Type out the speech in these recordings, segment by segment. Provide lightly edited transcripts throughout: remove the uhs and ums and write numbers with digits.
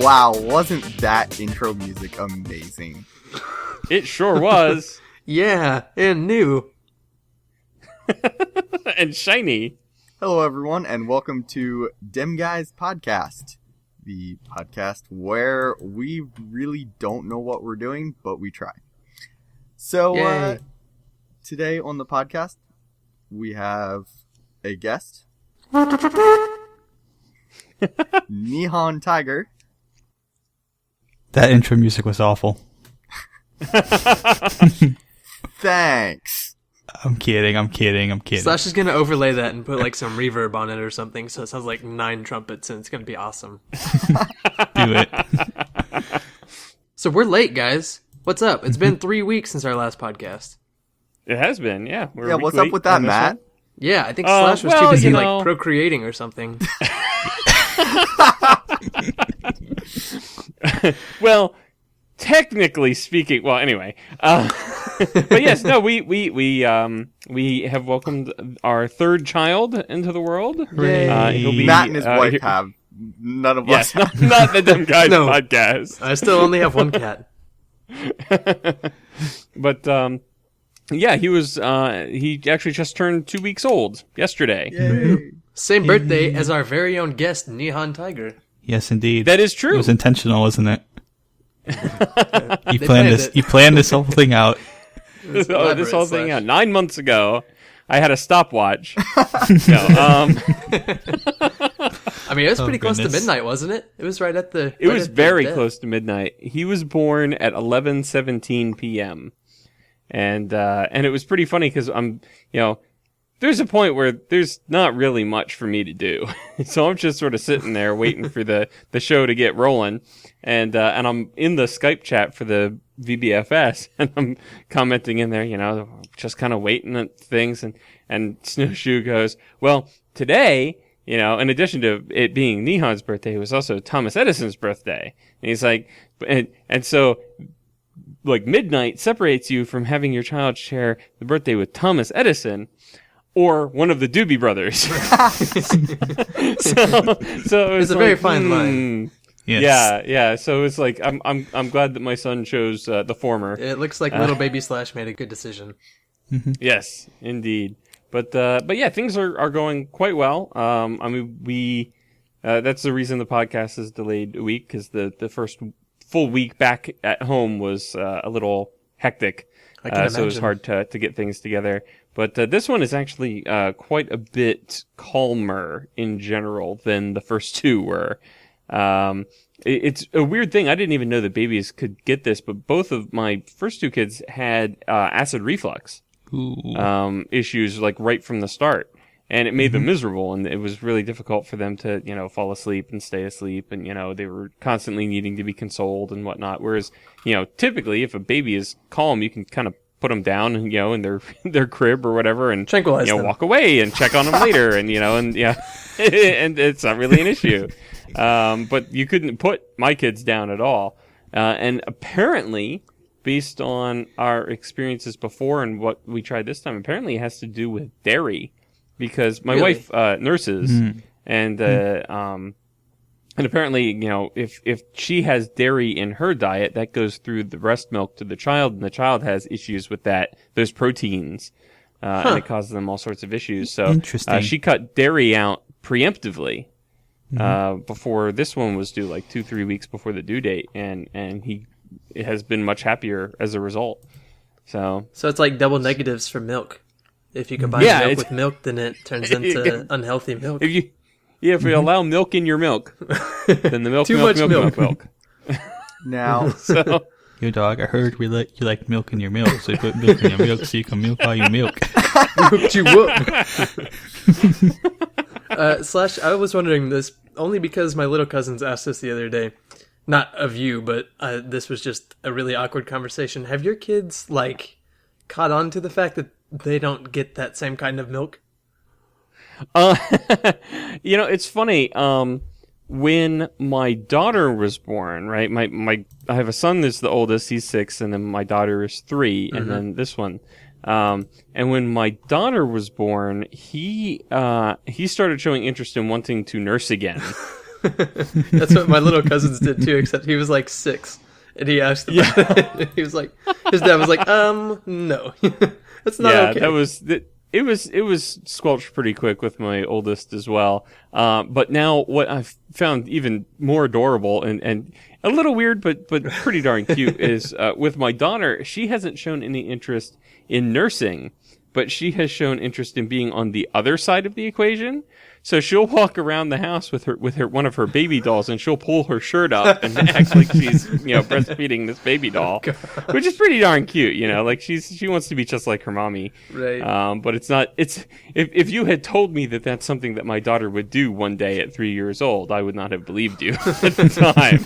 Wow, wasn't that intro music amazing? It sure was. Yeah, and new. And shiny. Hello, everyone, and welcome to Dem Guys podcast, the podcast where we really don't know what we're doing, but we try. So, today on the podcast, we have a guest, NihonTiger. That intro music was awful. Thanks. I'm kidding. Slash is gonna overlay that and put like some reverb on it or something, so it sounds like 9 trumpets, and it's gonna be awesome. Do it. So we're late, guys. What's up? It's been 3 weeks since our last podcast. It has been, yeah. We're Yeah, what's up with that, Matt? Yeah, I think Slash was too busy like procreating or something. Well, technically speaking, well, anyway. But yes, no, we have welcomed our third child into the world. He'll be, Matt and his wife have. None of us. Yes, not the Dem Guys podcast. I still only have one cat. But yeah, he actually just turned 2 weeks old yesterday. Yay. Same birthday as our very own guest, NihonTiger. Yes, indeed. That is true. It was intentional, wasn't it? You planned this whole thing out. This whole thing out 9 months ago. I had a stopwatch. No, I mean, it was pretty close to midnight, wasn't it? It was right at the. It was very close to midnight. He was born at 11:17 p.m. And it was pretty funny because there's a point where there's not really much for me to do, so I'm just sort of sitting there waiting for the show to get rolling, and I'm in the Skype chat for the VBFS, and I'm commenting in there, just kind of waiting at things, and SnoShoe goes, well, today, in addition to it being Nihon's birthday, it was also Thomas Edison's birthday, and he's like, and so, like, midnight separates you from having your child share the birthday with Thomas Edison, or one of the Doobie Brothers. so it's a very fine line. Yes. Yeah. So it's like I'm glad that my son chose the former. It looks like little baby Slash made a good decision. Yes, indeed. But yeah, things are going quite well. I mean, we that's the reason the podcast is delayed a week, because the first full week back at home was a little hectic. I can imagine. So it was hard to get things together. But this one is actually quite a bit calmer in general than the first two were. It's a weird thing. I didn't even know that babies could get this, but both of my first two kids had acid reflux issues, like right from the start. And it made them miserable, and it was really difficult for them to, fall asleep and stay asleep, and, they were constantly needing to be consoled and whatnot. Whereas, typically if a baby is calm, you can kind of put them down, in their crib or whatever, and tranquilize them. Walk away and check on them later, and and it's not really an issue. But you couldn't put my kids down at all. And apparently, based on our experiences before and what we tried this time, apparently it has to do with dairy, because my wife nurses, and apparently, if she has dairy in her diet, that goes through the breast milk to the child, and the child has issues with those proteins, and it causes them all sorts of issues. So she cut dairy out preemptively before this one was due, like 2-3 weeks before the due date, and he has been much happier as a result. So it's like double negatives for milk. If you combine milk with milk, then it turns into unhealthy milk. If you allow milk in your milk, then the milk, Too milk, much milk, milk. Now, So, Yo, dog, I heard you like milk in your milk, so you put milk in your milk so you can milk all your milk. Whooped you whoop. Slash, I was wondering this only because my little cousins asked this the other day. Not of you, but this was just a really awkward conversation. Have your kids, caught on to the fact that they don't get that same kind of milk? It's funny. When my daughter was born, right? I have a son that's the oldest. He's 6, and then my daughter is 3, and then this one. And when my daughter was born, he started showing interest in wanting to nurse again. That's what my little cousins did too, except he was like 6. And he asked about it. He was like, his dad was like, no. That's not okay. That was... It was squelched pretty quick with my oldest as well. But now what I've found even more adorable and a little weird, but pretty darn cute is with my daughter. She hasn't shown any interest in nursing, but she has shown interest in being on the other side of the equation. So she'll walk around the house with her one of her baby dolls, and she'll pull her shirt up and act like she's breastfeeding this baby doll, which is pretty darn cute. Like she wants to be just like her mommy. Right. But it's not. It's if you had told me that that's something that my daughter would do one day at 3 years old, I would not have believed you at the time.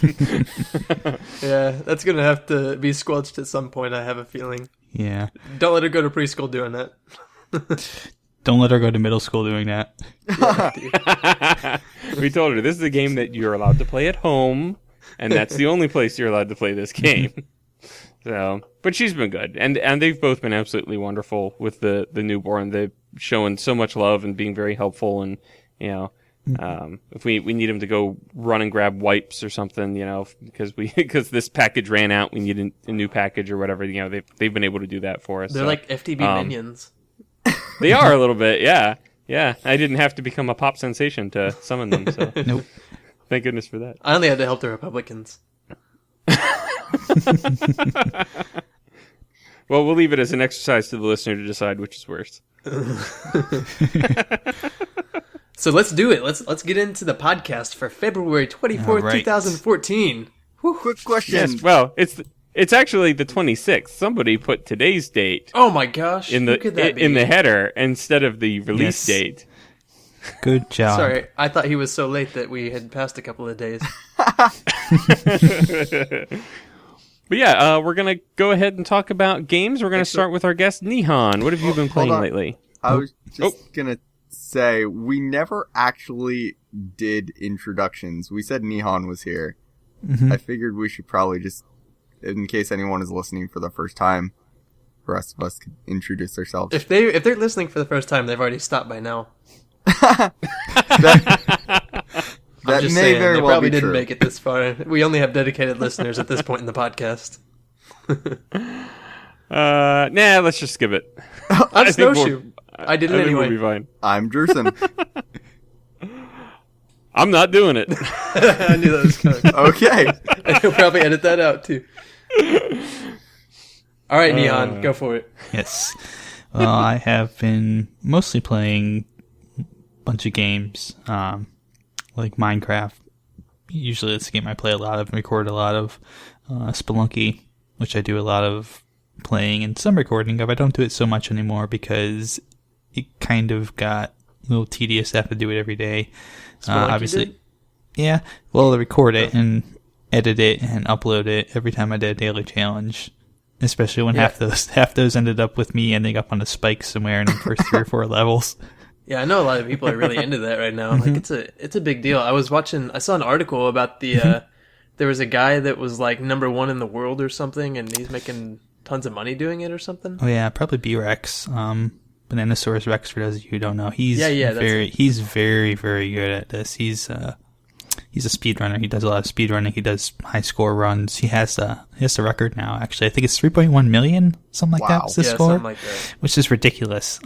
Yeah, that's gonna have to be squelched at some point. I have a feeling. Yeah. Don't let her go to preschool doing that. Don't let her go to middle school doing that. We told her this is a game that you're allowed to play at home, and that's the only place you're allowed to play this game. So, but she's been good, and they've both been absolutely wonderful with the newborn. They've shown so much love and being very helpful, and if we need them to go run and grab wipes or something, because this package ran out, we need a new package or whatever. They've been able to do that for us. They're like FTB minions. They are a little bit, yeah. Yeah, I didn't have to become a pop sensation to summon them, so Nope. Thank goodness for that. I only had to help the Republicans. Well, we'll leave it as an exercise to the listener to decide which is worse. So let's do it. Let's get into the podcast for February 24th, right. 2014. Quick question. Yes, well, it's actually the 26th. Somebody put today's date Oh my gosh. in Who could that be? the header instead of the release Yes. date. Good job. Sorry, I thought he was so late that we had passed a couple of days. But yeah, we're going to go ahead and talk about games. We're going to start with our guest, Nihon. What have you been playing on. lately? I was just going to say, we never actually did introductions. We said Nihon was here. Mm-hmm. I figured we should probably just, in case anyone is listening for the first time, the rest of us could introduce ourselves. If they're listening for the first time, they've already stopped by now. That I'm just may saying, very they well probably be didn't true. make it this far. We only have dedicated listeners at this point in the podcast. Nah, let's just skip it. I'm I think SnoShoe. I did it I think anyway. we'll be fine. I'm Jerson. I'm not doing it. I knew that was coming. Okay. And he'll probably edit that out too. All right, Nihon, go for it. Yes. Well, I have been mostly playing a bunch of games, like Minecraft. Usually it's a game I play a lot of and record a lot of. Spelunky, which I do a lot of playing and some recording of. I don't do it so much anymore because it kind of got a little tedious to have to do it every day. Obviously, did? Yeah. Well, I record it and edit it and upload it every time I did a daily challenge. Especially when half those ended up with me ending up on a spike somewhere in the first 3 or 4 levels. Yeah, I know a lot of people are really into that right now. Like it's a big deal. I saw an article about the there was a guy that was like #1 in the world or something, and he's making tons of money doing it or something. Oh yeah, probably B-Rex. Bananasaurus Rex, for those of you who don't know. He's he's very, very good at this. He's a speedrunner. He does a lot of speedrunning. He does high score runs. He has the record now, actually. I think it's 3.1 million, something like that. Wow. Is the Yeah, score, something like that. which is ridiculous.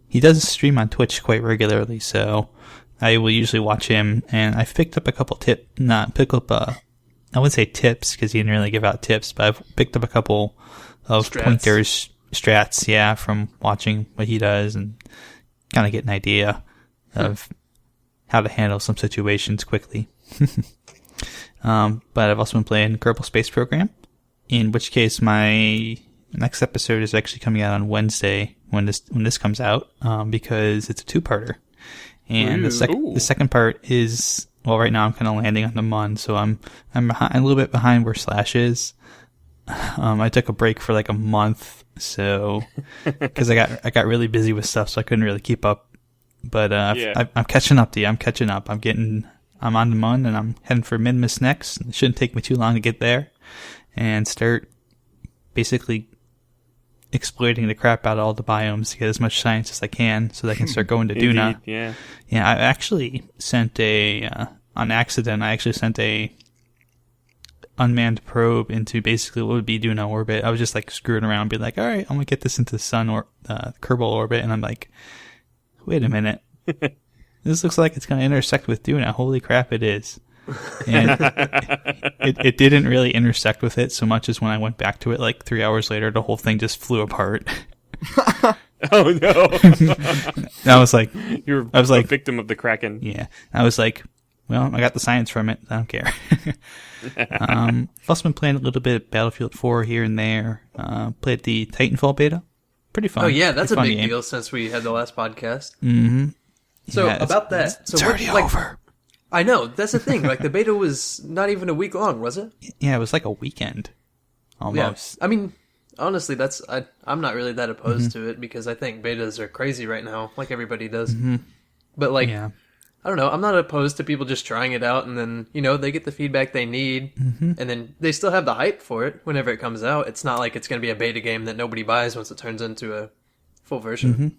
He does stream on Twitch quite regularly, so I will usually watch him. And I've picked up a couple I wouldn't say tips because he didn't really give out tips, but I've picked up a couple of pointers, strats, from watching what he does and kind of get an idea of how to handle some situations quickly. But I've also been playing Kerbal Space Program, in which case my next episode is actually coming out on Wednesday when this comes out, because it's a 2-parter. And the second part is, well, right now I'm kind of landing on the Mun, so I'm behind, a little bit behind where Slash is. I took a break for like a month, so because I got really busy with stuff, so I couldn't really keep up. But I'm catching up to you. I'm catching up. I'm on the Mun, and I'm heading for Minmus next. It shouldn't take me too long to get there and start basically exploiting the crap out of all the biomes to get as much science as I can, so that I can start going to Duna. Yeah. Yeah, I actually sent a on accident, I actually sent a unmanned probe into basically what would be Duna orbit. I was just like screwing around, being like, all right, I'm gonna get this into the sun or Kerbal orbit, and I'm like, wait a minute, this looks like it's gonna intersect with Duna. Holy crap, it is. And it didn't really intersect with it so much as when I went back to it like 3 hours later, the whole thing just flew apart. Oh no! I was like, I was like a victim of the Kraken. Yeah, I was like, well, I got the science from it. I don't care. I've also been playing a little bit of Battlefield 4 here and there. Played the Titanfall Beta. Pretty fun. Oh yeah, that's a big game. deal since we had the last podcast. Mm-hmm. So yeah, about that, it's already over. I know, that's the thing. Like, the beta was not even a week long, was it? Yeah, it was like a weekend, almost. Yeah. I mean, honestly, I'm not really that opposed to it because I think betas are crazy right now, like everybody does. Mm-hmm. But like, Yeah. I don't know. I'm not opposed to people just trying it out, and then they get the feedback they need, and then they still have the hype for it whenever it comes out. It's not like it's going to be a beta game that nobody buys once it turns into a full version.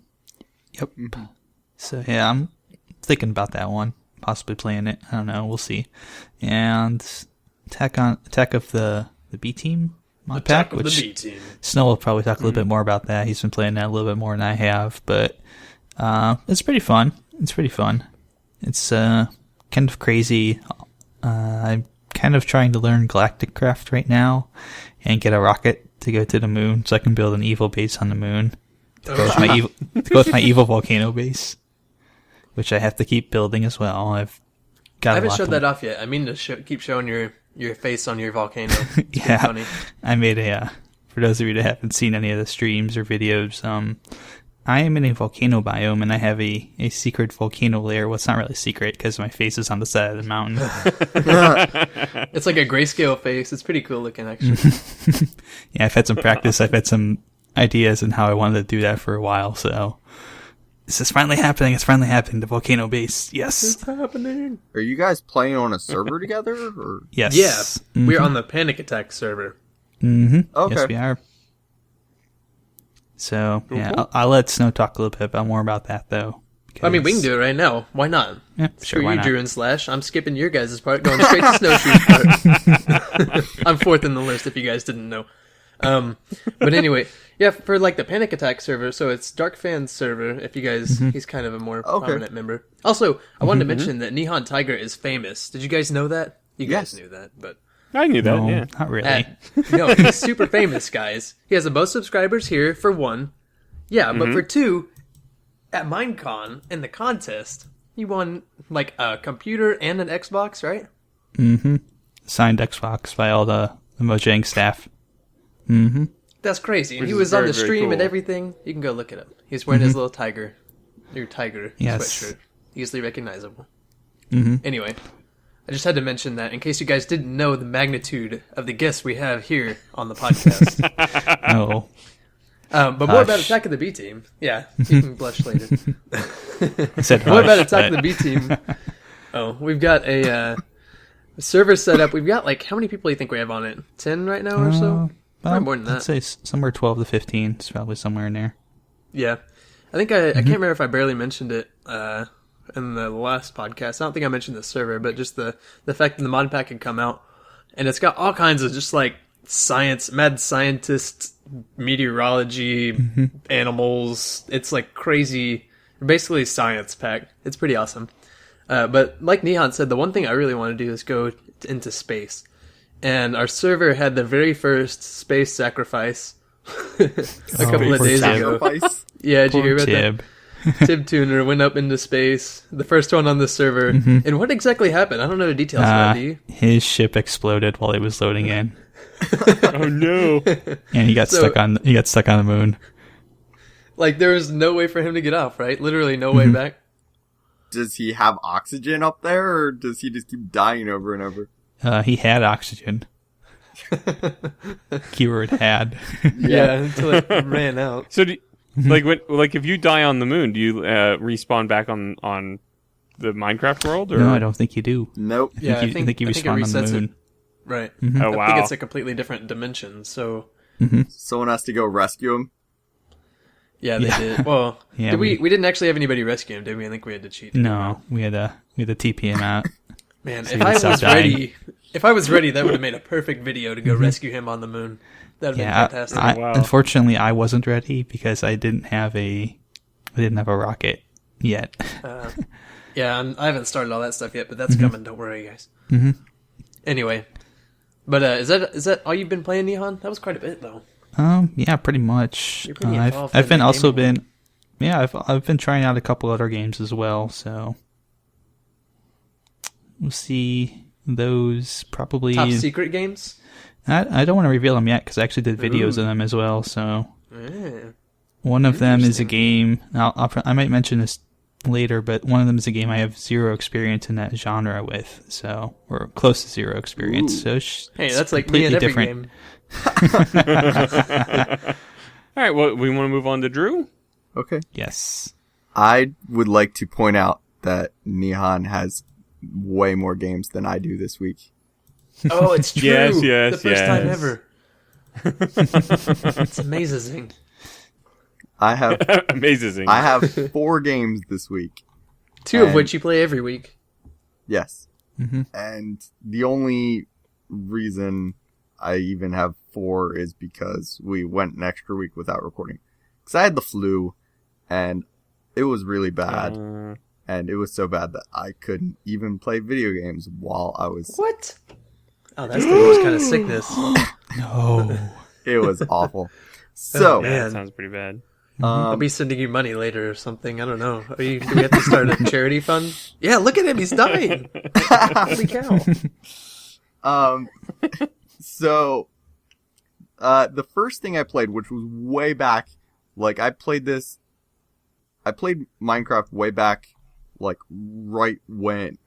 Yep. So yeah, I'm thinking about that one, possibly playing it. I don't know. We'll see. And Attack of the B Team mod pack, Attack of which the B Team. Snow will probably talk a little bit more about that. He's been playing that a little bit more than I have, but it's pretty fun. It's kind of crazy. I'm kind of trying to learn Galactic Craft right now and get a rocket to go to the moon so I can build an evil base on the moon to go with my evil volcano base, which I have to keep building as well. I haven't showed that off yet. I mean to keep showing your face on your volcano. It's yeah, funny. I made for those of you that haven't seen any of the streams or videos, I am in a volcano biome, and I have a secret volcano lair. Well, it's not really secret because my face is on the side of the mountain. It's like a grayscale face. It's pretty cool looking, actually. Yeah, I've had some practice. I've had some ideas on how I wanted to do that for a while, so this is finally happening. It's finally happening. The volcano base. Yes. It's happening. Are you guys playing on a server together? Or? Yes. Yeah, we're on the Panic Attack server. Mm-hmm. Okay. Yes, we are. So, I'll let Snow talk a little bit more about that, though. I mean, we can do it right now. Why not? Yeah, Screw why you, not? Drew and Slash. I'm skipping your guys' part, going straight to SnoShoe's part. I'm fourth in the list, if you guys didn't know. But anyway, yeah, for like the Panic Attack server, so it's DarkFan's server, if you guys, he's kind of a more prominent member. Also, I wanted to mention that NihonTiger is famous. Did you guys know that? You guys knew that, but... I knew that, No, yeah. not really. No, he's super famous, guys. He has the most subscribers here, for one. Yeah, but for two, at Minecon, in the contest, he won, like, a computer and an Xbox, right? Mm-hmm. Signed Xbox by all the Mojang staff. Mm-hmm. That's crazy. And Which he is was on very, the very stream cool. and everything. You can go look at him. He's wearing his little tiger Yes. sweatshirt. Easily recognizable. Mm-hmm. Anyway, I just had to mention that in case you guys didn't know the magnitude of the guests we have here on the podcast. Oh. But more about Attack of the B Team. Yeah, you can blush later. I said More about hush, Attack but- of the B Team. Oh, we've got a server set up. We've got, like, how many people do you think we have on it? 10 right now or so? Probably more than I'd that. say somewhere 12 to 15. It's probably somewhere in there. Yeah. I think I can't remember if I barely mentioned it in the last podcast. I don't think I mentioned the server, but just the fact that the mod pack had come out. And it's got all kinds of just, like, science, mad scientists, meteorology, animals. It's, like, crazy, basically science pack. It's pretty awesome. But like Nihon said, the one thing I really want to do is go into space. And our server had the very first space sacrifice a couple of poor days Tib. ago. Sacrifice? Yeah, did you hear about Tib. that? Tib Tuner went up into space, the first one on the server. And what exactly happened? I don't know the details about it, do you? His ship exploded while it was loading in, Oh no! and he got stuck on the moon. Like, there was no way for him to get off, right? Literally no way back. Does he have oxygen up there, or does he just keep dying over and over? He had oxygen. Keyword had. Yeah, until it ran out. So, like if you die on the moon, do you respawn back on the Minecraft world? Or? No, I don't think you do. Nope. Yeah, I think you it respawn on the resets moon. it. Right. Oh I wow! think it's a completely different dimension, so... Someone has to go rescue him. Yeah, they did. Well, Yeah, we didn't actually have anybody rescue him, did we? I think we had to cheat. No, we had to TP him out. Man, So if he I would stop was dying. ready, that would have made a perfect video to go rescue him on the moon. That would have Yeah, been fantastic. Wow. Unfortunately, I wasn't ready because I didn't have a rocket yet. Yeah, I haven't started all that stuff yet, but that's coming. Don't worry, guys. Anyway, but is that all you've been playing, Nihon? That was quite a bit, though. Yeah, pretty much. You're pretty involved I've in been the also gaming been, yeah, I've been trying out a couple other games as well. So we'll see those probably. Top secret games? I don't want to reveal them yet because I actually did videos of them as well. So Yeah. one of them is a game. I might mention this later, but one of them is a game I have zero experience in that genre with. So or close to zero experience. So Hey, it's that's like me completely in every different. game. All right, well, we want to move on to Drew. Okay. Yes. I would like to point out that Nihon has way more games than I do this week. Oh, it's true. Yes, the first time yes. ever. It's amazing. I have Amazing. 4 games this week. 2 of And- which you play every week. Yes. And the only reason I even have 4 is because we went an extra week without recording. Because I had the flu, and it was really bad. And it was so bad that I couldn't even play video games while I was... What? Oh, that's the worst kind of sickness. No. It was awful. So, man. Yeah, that sounds pretty bad. I'll be sending you money later or something. I don't know. Do we have to start a charity fund? Yeah, look at him. He's dying. Holy cow. So, the first thing I played, which was way back, like, I played Minecraft way back, like, right when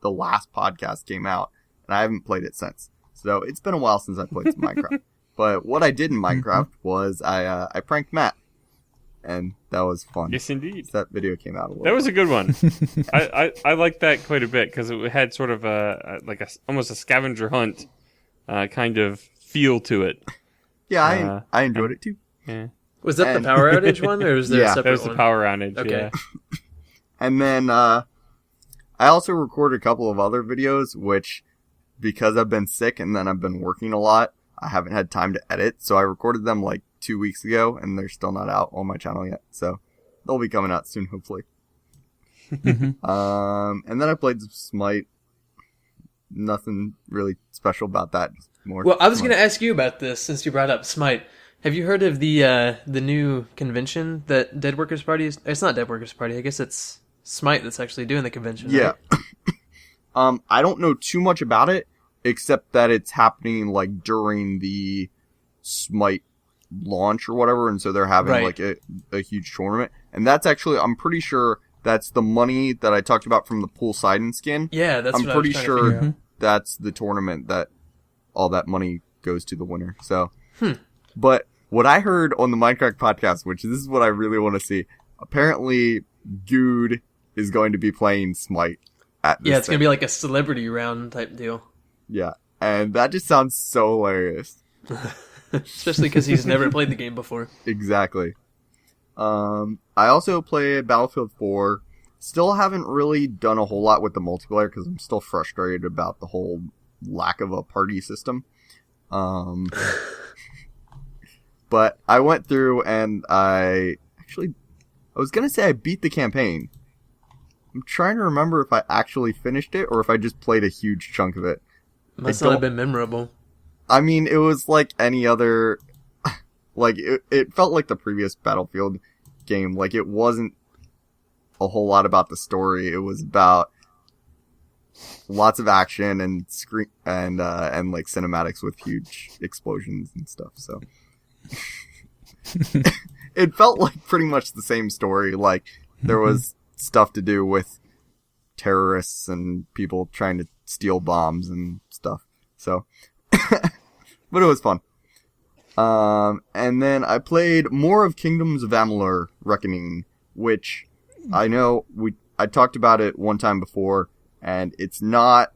the last podcast came out, and I haven't played it since. So, it's been a while since I played some Minecraft. But what I did in Minecraft was I pranked Matt, and that was fun. Yes, indeed. That video came out a little That was a good one. I liked that quite a bit because it had sort of almost a scavenger hunt kind of feel to it. Yeah, I enjoyed it too. Yeah, Was that And- the power outage one, or was there Yeah. a that separate was the one? power outage. Okay. Yeah. And then I also recorded a couple of other videos, which, because I've been sick and then I've been working a lot, I haven't had time to edit. So I recorded them like 2 weeks ago, and they're still not out on my channel yet. So they'll be coming out soon, hopefully. And then I played some Smite. Nothing really special about that. Just more. Well, I was going Smite. to ask you about this since you brought up Smite. Have you heard of the new convention that Dead Workers Party is? It's not Dead Workers Party. I guess it's Smite that's actually doing the convention. Yeah. Right? I don't know too much about it, except that it's happening like during the Smite launch or whatever, and so they're having Right. like a huge tournament. And that's actually, I'm pretty sure that's the money that I talked about from the Poseidon skin. Yeah, that's I'm what I was pretty trying to sure figure out. that's the tournament that all that money goes to the winner. So, But what I heard on the Mindcrack podcast, which this is what I really want to see, apparently Good is going to be playing Smite at this Yeah, it's going to thing. be like a celebrity round type deal. Yeah, and that just sounds so hilarious. Especially because he's never played the game before. Exactly. I also play Battlefield 4. Still haven't really done a whole lot with the multiplayer because I'm still frustrated about the whole lack of a party system. But I went through and I was going to say I beat the campaign. I'm trying to remember if I actually finished it or if I just played a huge chunk of it. Must I not have don't- been memorable. I mean, it was like any other, like, it felt like the previous Battlefield game. Like, it wasn't a whole lot about the story. It was about lots of action and screen, and like cinematics with huge explosions and stuff. So, it felt like pretty much the same story. Like, there was stuff to do with terrorists and people trying to steal bombs and stuff. So, but it was fun. And then I played more of Kingdoms of Amalur Reckoning, which I know I talked about it one time before, and it's not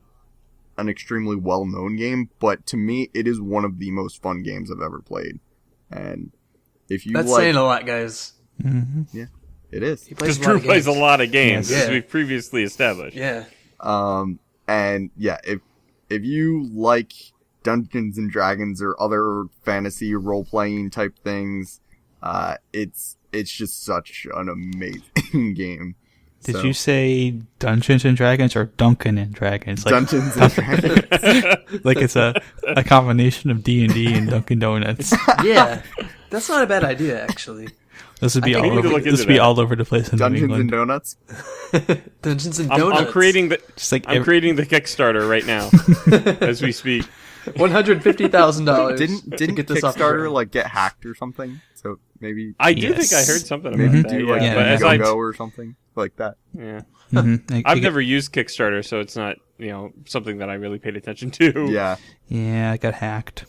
an extremely well-known game, but to me, it is one of the most fun games I've ever played. And if you That's like, saying a lot, guys. yeah, it is. He plays Because Drew plays a games. lot of games, Yes. as Yeah. we've previously established. Yeah. And yeah, if you like Dungeons and Dragons or other fantasy role-playing type things, it's just such an amazing game. Did you say Dungeons and Dragons or Dunkin' and Dragons? Like, Dungeons and Dragons. Like it's a combination of D&D and Dunkin' Donuts. Yeah, that's not a bad idea, actually. This would be I think we need to look into that. all over the place in New Dungeons and England. Donuts. Dungeons and Donuts. I'm creating the creating the Kickstarter right now as we speak. $150,000. Didn't get this off the Kickstarter ground. like get hacked or something? So maybe I do Yes. think I heard something maybe about that. do Yeah, like but as Go or something like that. yeah. I've Never used Kickstarter, so it's not something that I really paid attention to. Yeah. Yeah, I got hacked.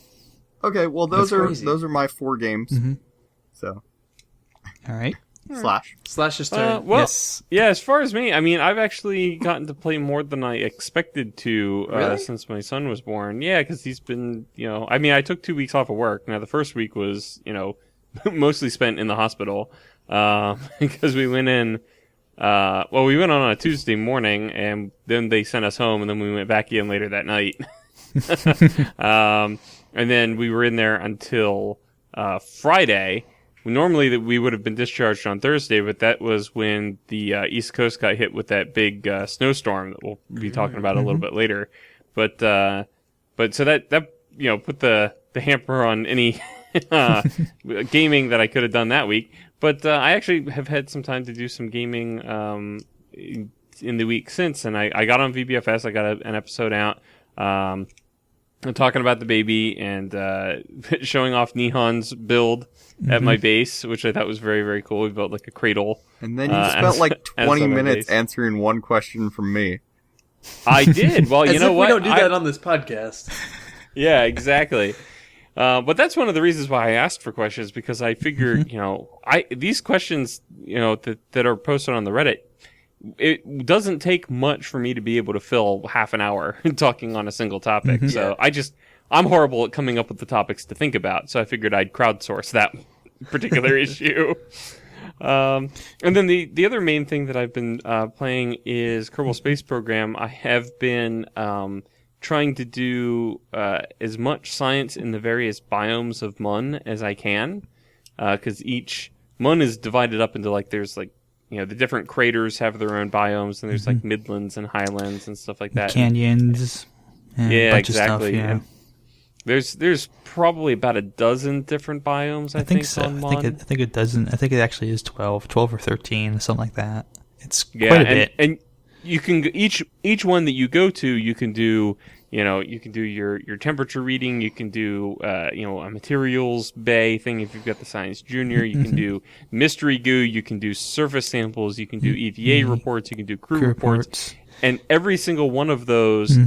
Okay, well That's those crazy. are my 4 games. Mm-hmm. So All right. Slash. Slash's turn. Well, Yes. yeah. As far as me, I mean, I've actually gotten to play more than I expected to Really? since my son was born. Yeah, because he's been, I mean, I took 2 weeks off of work. Now the first week was, mostly spent in the hospital because we went in. We went on a Tuesday morning, and then they sent us home, and then we went back in later that night. And then we were in there until Friday. Normally, we would have been discharged on Thursday, but that was when the East Coast got hit with that big snowstorm that we'll be talking about a little bit later. But so that put the hamper on any gaming that I could have done that week. But I actually have had some time to do some gaming in the week since, and I got on VBFS. I got an episode out. Talking about the baby and showing off Nihon's build at my base, which I thought was very, very cool. We built like a cradle. And then you spent like 20 minutes answering one question from me. I did. Well, you As know if what? we don't do that on this podcast. Yeah, exactly. But that's one of the reasons why I asked for questions, because I figure, these questions, that are posted on the Reddit, it doesn't take much for me to be able to fill half an hour talking on a single topic. Mm-hmm. So I'm horrible at coming up with the topics to think about. So I figured I'd crowdsource that particular issue. And then the other main thing that I've been playing is Kerbal Space Program. I have been trying to do as much science in the various biomes of Mun as I can, because each Mun is divided up into there's the different craters have their own biomes, and there's like midlands and highlands and stuff like that. Canyons. And Yeah, a bunch exactly. Of stuff, yeah. And there's probably about a dozen different biomes. I think so. on I Mon. think it doesn't. I think it actually is 12 or 13, something like that. It's Yeah, quite a bit. and you can each one that you go to, you can do your temperature reading. You can do a materials bay thing if you've got the Science Junior. You can do mystery goo. You can do surface samples. You can do EVA reports. You can do crew reports. And every single one of those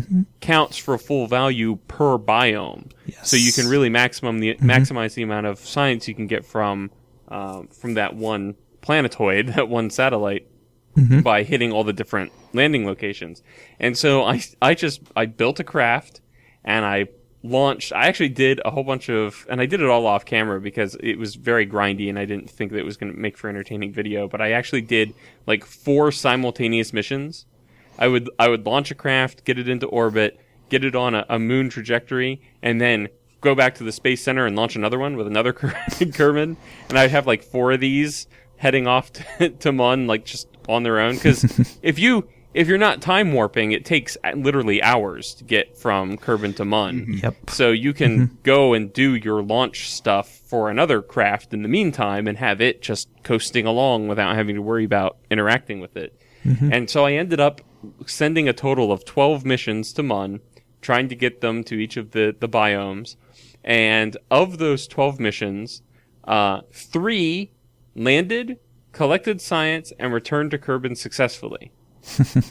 counts for full value per biome. Yes. So you can really maximize the amount of science you can get from that one planetoid, that one satellite, by hitting all the different landing locations. And so I built a craft, and I actually did a whole bunch of, and I did it all off camera because it was very grindy and I didn't think that it was going to make for entertaining video, but I actually did 4 simultaneous missions. I would launch a craft, get it into orbit, get it on a moon trajectory, and then go back to the Space Center and launch another one with another Kerman. And I'd have 4 of these heading off to Mun, just on their own. Because if you're not time warping, it takes literally hours to get from Kerbin to Mun. Yep. So you can go and do your launch stuff for another craft in the meantime and have it just coasting along without having to worry about interacting with it. And so I ended up sending a total of 12 missions to Mun, trying to get them to each of the biomes. And of those 12 missions, 3 landed, collected science, and returned to Kerbin successfely.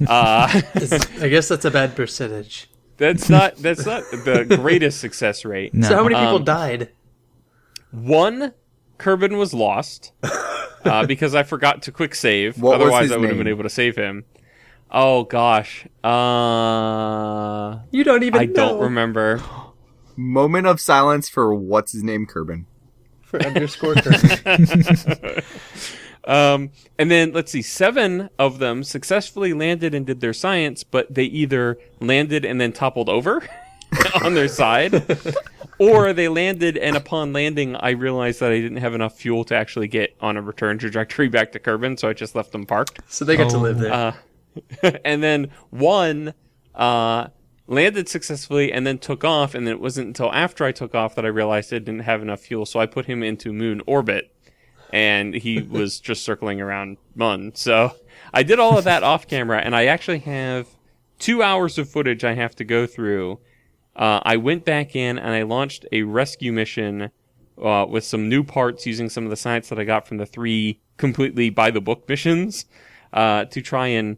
I guess that's a bad percentage. That's not the greatest success rate. No. So how many people died? 1, Kerbin was lost because I forgot to quick save. What was Otherwise, his I would have been name? able to save him. Oh gosh, You don't even I know. don't remember. Moment of silence for what's his name, Kerbin. For _ Kerbin. And then, let's see, 7 of them successfully landed and did their science, but they either landed and then toppled over on their side, or they landed, and upon landing, I realized that I didn't have enough fuel to actually get on a return trajectory back to Kerbin, so I just left them parked. So they got to live there. And then one landed successfully and then took off, and then it wasn't until after I took off that I realized I didn't have enough fuel, so I put him into moon orbit. And he was just circling around Mun. So I did all of that off camera, and I actually have 2 hours of footage I have to go through. I went back in and I launched a rescue mission with some new parts using some of the science that I got from the 3 completely by the book missions to try and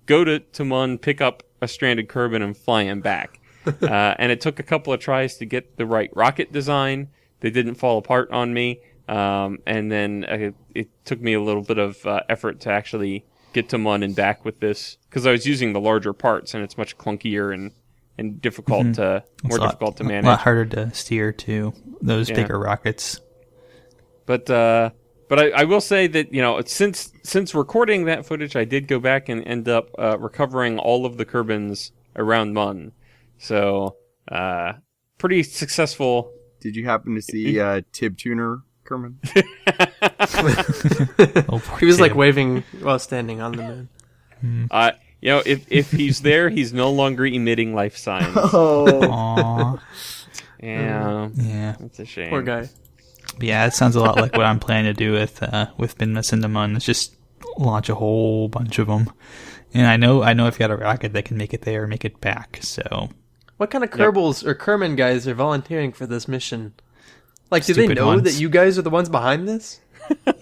go to Mun, pick up a stranded Kerbin, and fly him back. And it took a couple of tries to get the right rocket design. They didn't fall apart on me. And then it took me a little bit of effort to actually get to Mun and back with this, because I was using the larger parts, and it's much clunkier and difficult to difficult to manage. A lot harder to steer to those bigger rockets. But I will say that, you know, since recording that footage, I did go back and end up recovering all of the Kerbins around Mun. So pretty successful. Did you happen to see Tib Tuner, Kerman? He was like waving while standing on the moon. You know, if he's there, he's no longer emitting life signs. Aww. Yeah. Yeah. That's a shame. Poor guy. Yeah, it sounds a lot like what I'm planning to do with Binmus into Mun. It's just launch a whole bunch of them. And I know if you got a rocket that can make it there, make it back. So, what kind of Kerbals or Kerman guys are volunteering for this mission? Like, do they Stupid know ones. that you guys are the ones behind this?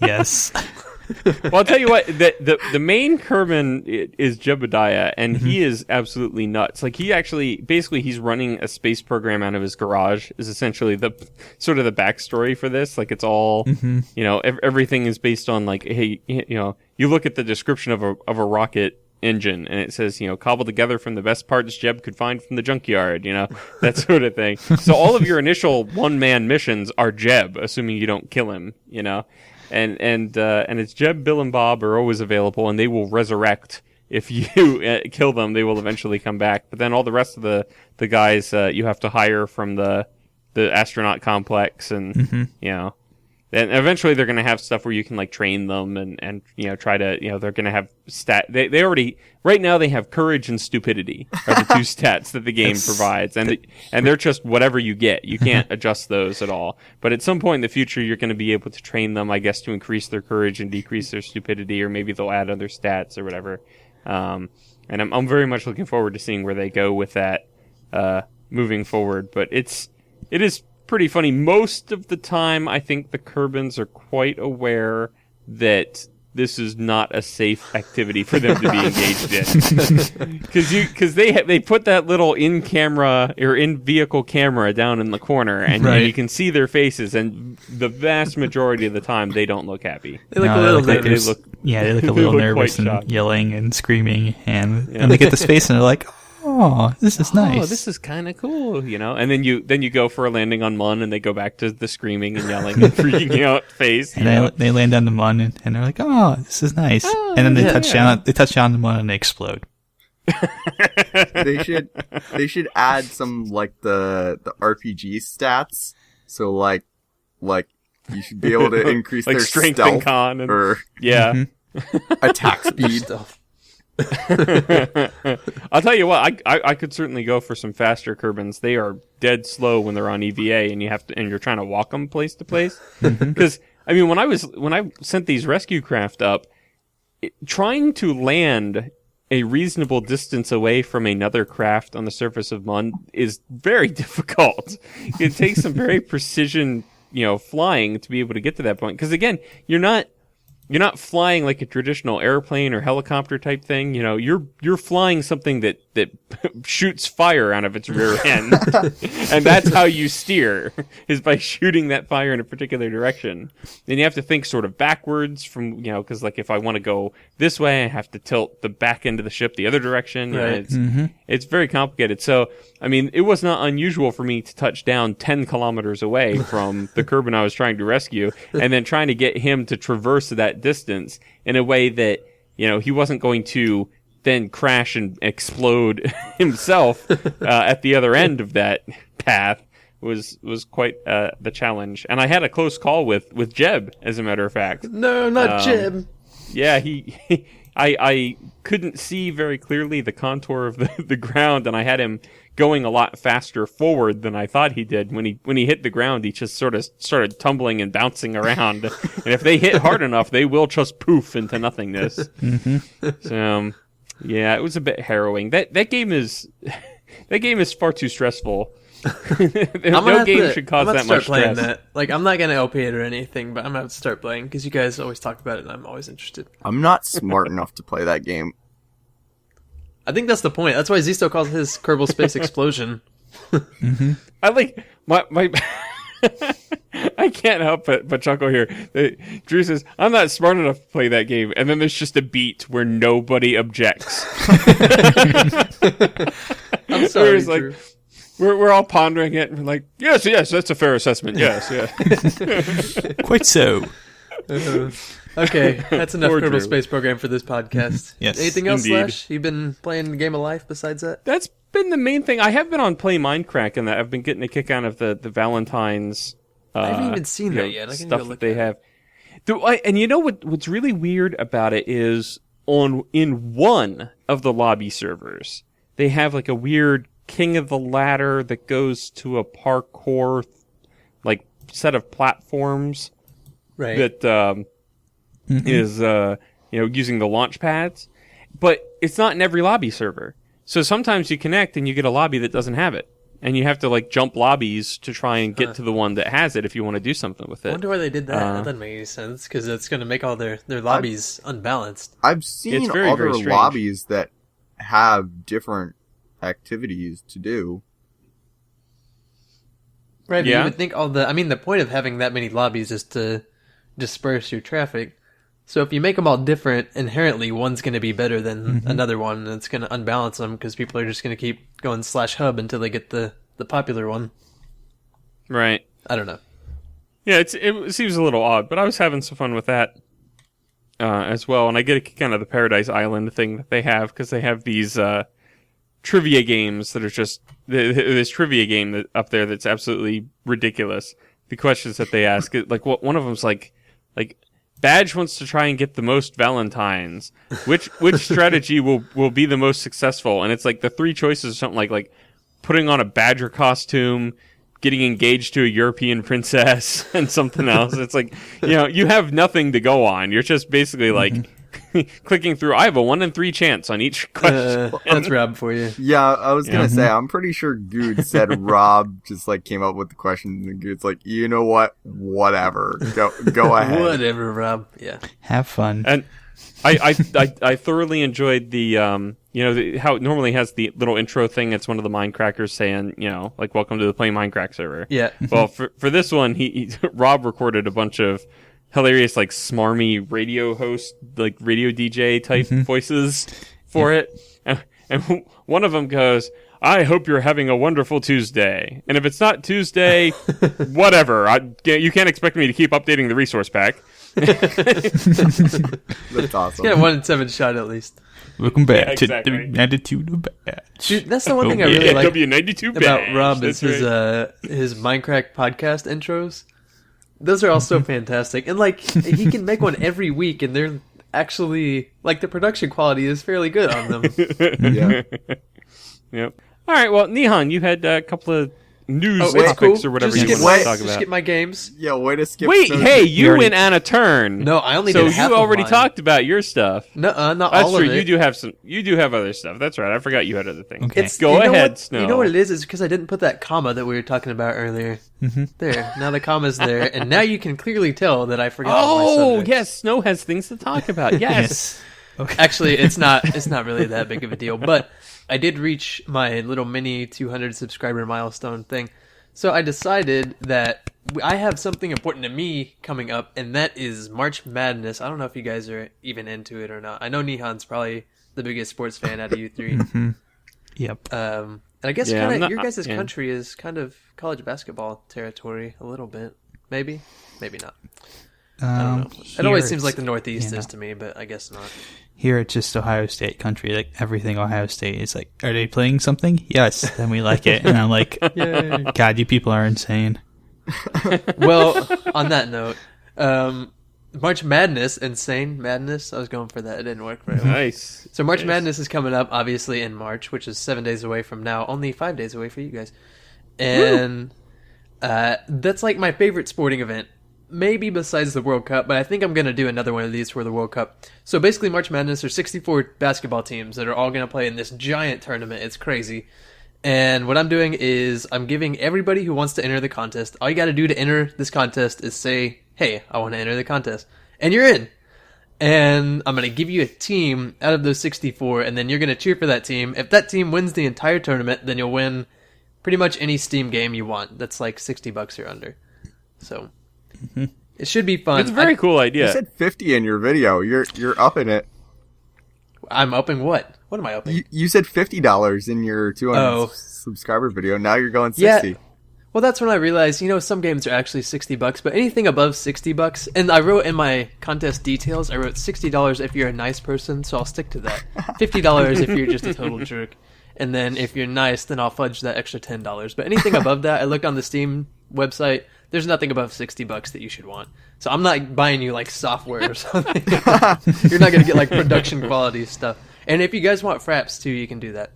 yes. Well, I'll tell you what, the main Kerbin is Jebediah, and he is absolutely nuts. Like, he's running a space program out of his garage, is essentially the sort of the backstory for this. Like, it's all, you know, everything is based on, like, hey, you know, you look at the description of a rocket engine, and it says, you know, cobbled together from the best parts Jeb could find from the junkyard, you know, that sort of thing. So all of your initial one-man missions are Jeb, assuming you don't kill him, you know. And it's Jeb, Bill, and Bob are always available, and they will resurrect if you kill them. They will eventually come back. But then all the rest of the guys you have to hire from the astronaut complex, and you know, and eventually they're going to have stuff where you can like train them and you know, try to, you know, they're going to have they already right now they have courage and stupidity are the 2 stats that the game provides, and they're just whatever you get. You can't adjust those at all. But at some point in the future, you're going to be able to train them, I guess, to increase their courage and decrease their stupidity, or maybe they'll add other stats or whatever. And I'm very much looking forward to seeing where they go with that moving forward. But it is pretty funny. Most of the time, I think the Kerbins are quite aware that this is not a safe activity for them to be engaged in, because they put that little in-camera or in-vehicle camera down in the corner, and you can see their faces, and the vast majority of the time they don't look happy. They look a little nervous. nervous. They look a little nervous and shocked. yelling and screaming, and they get to space and they're like, "Oh, this is nice. Oh, this is kind of cool," you know. And then you go for a landing on Mun, and they go back to the screaming and yelling and freaking out phase. And they land on the Mun, and they're like, "Oh, this is nice." And then they touch down. They touch down the Mun, and they explode. They should add some like the RPG stats. So like you should be able to increase like their strength stealth and con, and, or attack speed. I'll tell you what, I could certainly go for some faster Kerbins. They are dead slow when they're on EVA, and you're trying to walk them place to place. Because I mean, when I sent these rescue craft up, trying to land a reasonable distance away from another craft on the surface of Mun is very difficult. It takes some very precision, you know, flying to be able to get to that point. Because again, you're not flying like a traditional airplane or helicopter type thing. You know, you're flying something that shoots fire out of its rear end. And that's how you steer, is by shooting that fire in a particular direction. Then you have to think sort of backwards from, you know, because like if I want to go this way, I have to tilt the back end of the ship the other direction. You know, it's very complicated. So I mean, it was not unusual for me to touch down 10 kilometers away from the Kerbin I was trying to rescue, and then trying to get him to traverse that distance in a way that, he wasn't going to then crash and explode himself at the other end of that path was quite the challenge. And I had a close call with Jeb, as a matter of fact. No, not Jeb. Yeah, I couldn't see very clearly the contour of the ground, and I had him going a lot faster forward than I thought he did. When he hit the ground, he just sort of started tumbling and bouncing around. And if they hit hard enough, they will just poof into nothingness. Mm-hmm. So, yeah, it was a bit harrowing. That game is far too stressful. No game should cause that much stress. That. Like, I'm not gonna LP it or anything, but I'm gonna have to start playing because you guys always talk about it, and I'm always interested. I'm not smart enough to play that game. I think that's the point. That's why Zisto calls his Kerbal Space Explosion. Mm-hmm. I like my I can't help but chuckle here. Drew says, "I'm not smart enough to play that game," and then there's just a beat where nobody objects. I'm sorry, Drew. Like, we're all pondering it, and we're like, yes, that's a fair assessment. Yes, yeah. Quite so. Okay, that's enough Kerbal Space Program for this podcast. Yes. Anything else, Indeed. Slash? You've been playing Game of Life besides that? That's been the main thing. I have been on PlayMindcrack, and that I've been getting a kick out of the Valentine's. I haven't even seen that yet. I can go stuff look that they have. And you know what's really weird about it is in one of the lobby servers, they have like a weird King of the Ladder that goes to a parkour like set of platforms, right? That is using the launch pads, but it's not in every lobby server. So sometimes you connect and you get a lobby that doesn't have it, and you have to like jump lobbies to try and get to the one that has it if you want to do something with it. I wonder why they did that. That doesn't make any sense because it's going to make all their lobbies unbalanced. I've seen other lobbies that have different activities to do. Right, but you would think the point of having that many lobbies is to disperse your traffic. So if you make them all different, inherently one's going to be better than another one, and it's going to unbalance them because people are just going to keep going /hub until they get the popular one. Right. I don't know. Yeah, it seems a little odd, but I was having some fun with that as well, and I get a kick out of the Paradise Island thing that they have because they have these trivia games that are just this trivia game up there that's absolutely ridiculous. The questions that they ask, like one of them's like Badge wants to try and get the most Valentines. Which strategy will be the most successful? And it's like the three choices are something like putting on a badger costume, getting engaged to a European princess, and something else. It's like, you have nothing to go on. You're just basically like clicking through. I have a 1 in 3 chance on each question. That's Rob for you. Yeah, I was gonna say, I'm pretty sure Good said Rob just like came up with the questions, and Good's like, you know what? Whatever. Go ahead. Whatever, Rob. Yeah. Have fun. And I thoroughly enjoyed the how it normally has the little intro thing. It's one of the Mindcrackers saying, like, welcome to the PlayMindcrack server. Yeah. Well, for this one, Rob recorded a bunch of hilarious, like, smarmy radio host, like radio DJ type voices for it. And one of them goes, I hope you're having a wonderful Tuesday. And if it's not Tuesday, whatever. You can't expect me to keep updating the resource pack. That's awesome. Get a 1 in 7 shot at least. Welcome back to the Attitude of Badge. Dude, that's the one thing I really like W92 about Rob is right. his Mindcrack podcast intros. Those are all so fantastic. And like he can make one every week and they're actually like the production quality is fairly good on them. Yeah. Yep. All right, well, Nihon, you had a couple of news it's topics cool. or whatever Just you want to talk Just about. get my games. Yeah, way to skip. Wait, hey, you went on a turn. No, I only so did half you already of mine. talked about your stuff. No, not That's all true. of it. You do have some. You do have other stuff. That's right. I forgot you had other things. Okay. Go ahead, Snow. You know what it is? It's because I didn't put that comma that we were talking about earlier. There. Now the comma's there, and now you can clearly tell that I forgot all my Oh, subjects. yes, Snow has things to talk about. Yes. Okay. Actually, it's not really that big of a deal, but I did reach my little mini 200 subscriber milestone thing. So I decided that I have something important to me coming up, and that is March Madness. I don't know if you guys are even into it or not. I know Nihon's probably the biggest sports fan out of you three. Yep. And I guess Yeah, kind I'm of not- your guys' yeah. country is kind of college basketball territory a little bit. Maybe not. I don't know. It always here seems like the it's- Northeast you know, is to me, but I guess not. Here it's just Ohio State country. Like everything Ohio State is like, are they playing something? Yes, then we like it. And I'm like, Yay. God, you people are insane. Well, on that note, March Madness, Insane Madness. I was going for that. It didn't work very well. Nice. So March Nice. Madness is coming up, obviously, in March, which is 7 days away from now. Only 5 days away for you guys. And that's like my favorite sporting event. Maybe besides the World Cup, but I think I'm going to do another one of these for the World Cup. So basically, March Madness are 64 basketball teams that are all going to play in this giant tournament. It's crazy. And what I'm doing is I'm giving everybody who wants to enter the contest, all you got to do to enter this contest is say, hey, I want to enter the contest. And you're in. And I'm going to give you a team out of those 64, and then you're going to cheer for that team. If that team wins the entire tournament, then you'll win pretty much any Steam game you want. That's like $60 or under. So it should be fun. It's a very cool idea. You said 50 in your video. You're upping it. I'm upping what? What am I upping? You said $50 in your 200 Oh. subscriber video. Now you're going 60. Yeah. Well, that's when I realized, some games are actually $60, but anything above $60, and I wrote in my contest details, I wrote $60 if you're a nice person, so I'll stick to that. $50 if you're just a total jerk. And then if you're nice, then I'll fudge that extra $10. But anything above that, I looked on the Steam website, there's nothing above $60 that you should want. So I'm not buying you like software or something. You're not going to get like production quality stuff. And if you guys want fraps too, you can do that.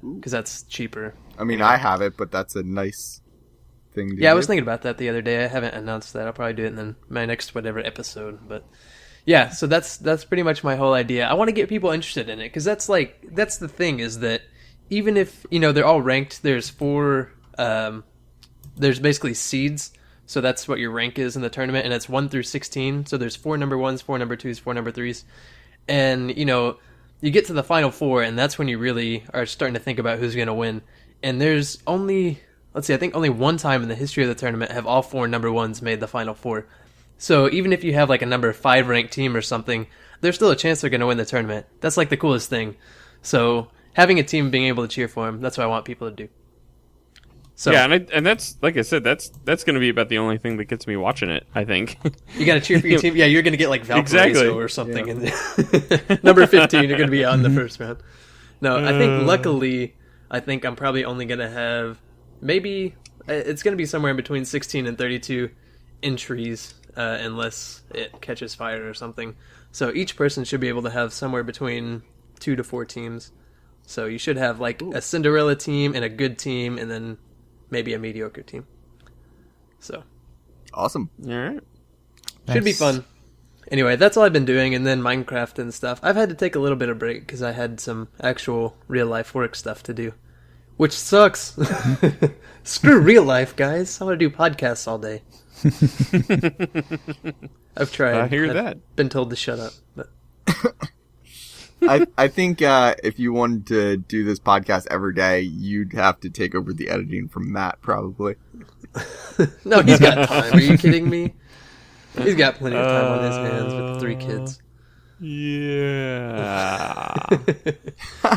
Because that's cheaper. I mean, I have it, but that's a nice thing to do. Yeah, I was thinking about that the other day. I haven't announced that. I'll probably do it in my next whatever episode. But yeah, so that's pretty much my whole idea. I want to get people interested in it because that's the thing is that even if they're all ranked, there's there's basically seeds. So that's what your rank is in the tournament, and it's 1 through 16. So there's 4 number 1s, 4 number 2s, 4 number 3s, and you get to the final 4, and that's when you really are starting to think about who's going to win. And there's only, I think only one time in the history of the tournament have all 4 number 1s made the final 4. So even if you have like a number 5 ranked team or something, there's still a chance they're going to win the tournament. That's like the coolest thing. So having a team being able to cheer for them, that's what I want people to do. So yeah, and that's like I said, that's going to be about the only thing that gets me watching it. I think you got to cheer for your team. Yeah, you're going to get like Valparaiso Exactly. or something. Yeah. Number 15, you're going to be out in the first round. No, I think luckily, I'm probably only going to have maybe it's going to be somewhere in between 16 and 32 entries, unless it catches fire or something. So each person should be able to have somewhere between 2 to 4 teams. So you should have like a Cinderella team and a good team, and then maybe a mediocre team. So Awesome. all right. should be Nice. fun. Anyway, that's all I've been doing, and then Minecraft and stuff. I've had to take a little bit of break because I had some actual real life work stuff to do, which sucks. Screw real life, guys. I want to do podcasts all day. I've tried. I hear I've that. been told to shut up, but I think if you wanted to do this podcast every day, you'd have to take over the editing from Matt, probably. no, he's got time. Are you kidding me? He's got plenty of time on his hands with 3 kids. Yeah.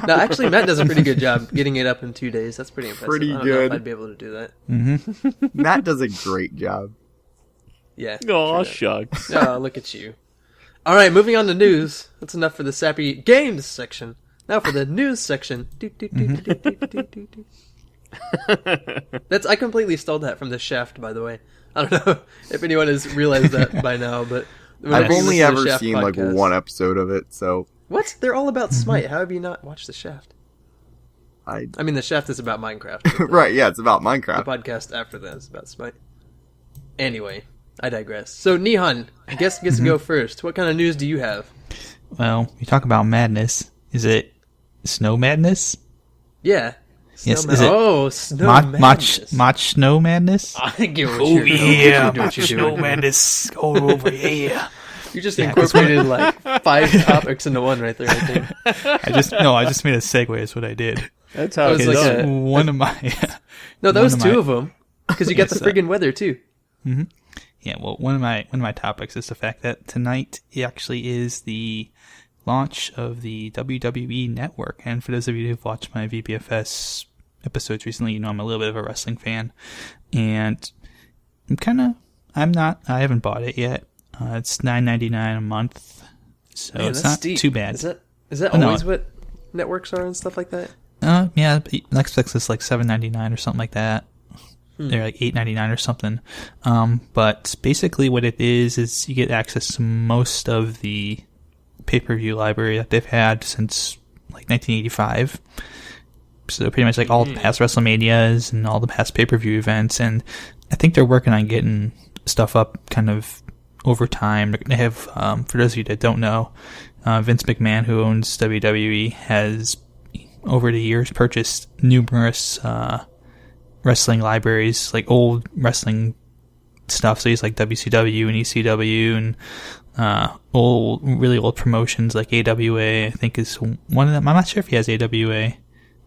No, actually, Matt does a pretty good job getting it up in 2 days. That's pretty impressive. Pretty I don't know good. if I'd be able to do that. Matt does a great job. Yeah. Oh, sure. shucks. Oh, look at you. All right, moving on to news. That's enough for the sappy games section. Now for the news section. I completely stole that from the Shaft, by the way. I don't know if anyone has realized that by now, but I've only listen to the ever Shaft seen like podcast- one episode of it, so What? They're all about Smite. How have you not watched the Shaft? I I mean, the Shaft is about Minecraft. but right, yeah, it's about The Minecraft. podcast after that is about Smite. Anyway, I digress. So, Nihon, I guess gets to go first. What kind of news do you have? Well, you talk about madness. Is it snow madness? Yeah. Yes, Snow is it oh, snow Mach madness. snow madness? I get what Oh you're yeah, what Mach you're snow doing. madness all over here. You just Yeah, incorporated like 5 topics into one right there, I think. I just made a segue. Is what I did. That's how It was it's like done. a- One of my No, that One was of 2 my- of them. Because you got the Yes, friggin' weather, too. Yeah, well, one of my topics is the fact that tonight actually is the launch of the WWE Network, and for those of you who've watched my VPFS episodes recently, you know I'm a little bit of a wrestling fan. And I haven't bought it yet. It's $9.99 a month, so Man, it's that's not steep. too bad. Is that always what networks are and stuff like that? Yeah, Netflix is like $7.99 or something like that. They're like $8.99 or something. But basically what it is you get access to most of the pay-per-view library that they've had since like 1985. So pretty much like all the past WrestleManias and all the past pay-per-view events. And I think they're working on getting stuff up kind of over time. They have, for those of you that don't know, Vince McMahon, who owns WWE, has over the years purchased numerous wrestling libraries, like old wrestling stuff. So he's like WCW and ECW and really old promotions like AWA, I think is one of them. I'm not sure if he has AWA.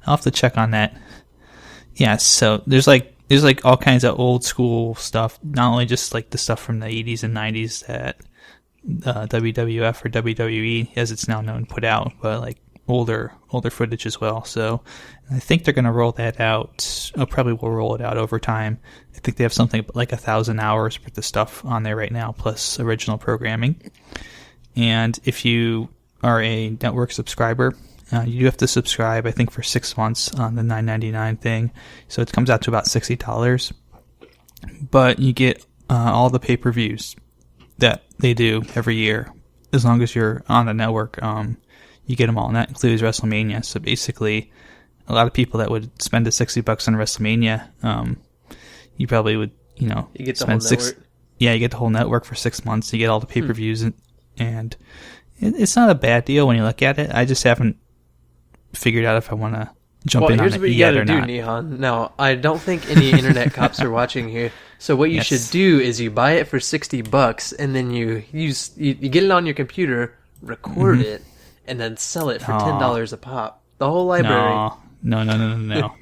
I'll have to check on that. Yeah, so there's like all kinds of old school stuff, not only just like the stuff from the 80s and 90s that WWF or WWE, as it's now known, put out, but like older footage as well. So I think they're going to roll that out. Probably will roll it out over time. I think they have something like 1,000 hours worth of stuff on there right now, plus original programming. And if you are a network subscriber, you do have to subscribe, I think, for 6 months on the $9.99 thing. So it comes out to about $60. But you get all the pay-per-views that they do every year. As long as you're on the network, you get them all. And that includes WrestleMania. So basically, a lot of people that would spend the $60 on WrestleMania, you probably would, you get the spend whole network. Yeah, you get the whole network for 6 months. You get all the pay-per-views. And it's not a bad deal when you look at it. I just haven't figured out if I want to jump in on it yet or not. Here's what you gotta do, Nihon. Now, I don't think any internet cops are watching here. So what you should do is you buy it for $60, and then you get it on your computer, record it, and then sell it for $10 a pop. The whole library. No.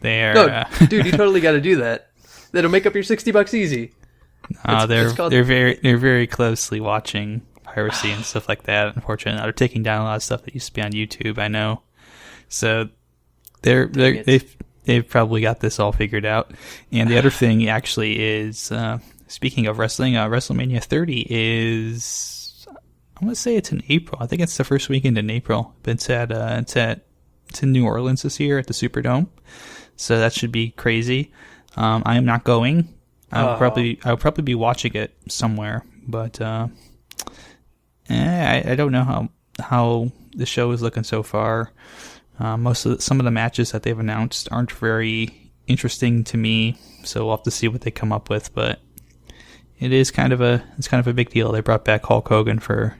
They're No, dude, you totally got to do that. That'll make up your $60 easy. They're very closely watching piracy and stuff like that. Unfortunately, they're taking down a lot of stuff that used to be on YouTube. I know. So they've probably got this all figured out. And the other thing actually is, speaking of wrestling, WrestleMania 30 is, I want to say it's in April. I think it's the first weekend in April. But it's in New Orleans this year at the Superdome. So that should be crazy. I am not going. I'll probably be watching it somewhere. But I don't know how the show is looking so far. Some of the matches that they've announced aren't very interesting to me, so we'll have to see what they come up with. But it's kind of a big deal. They brought back Hulk Hogan for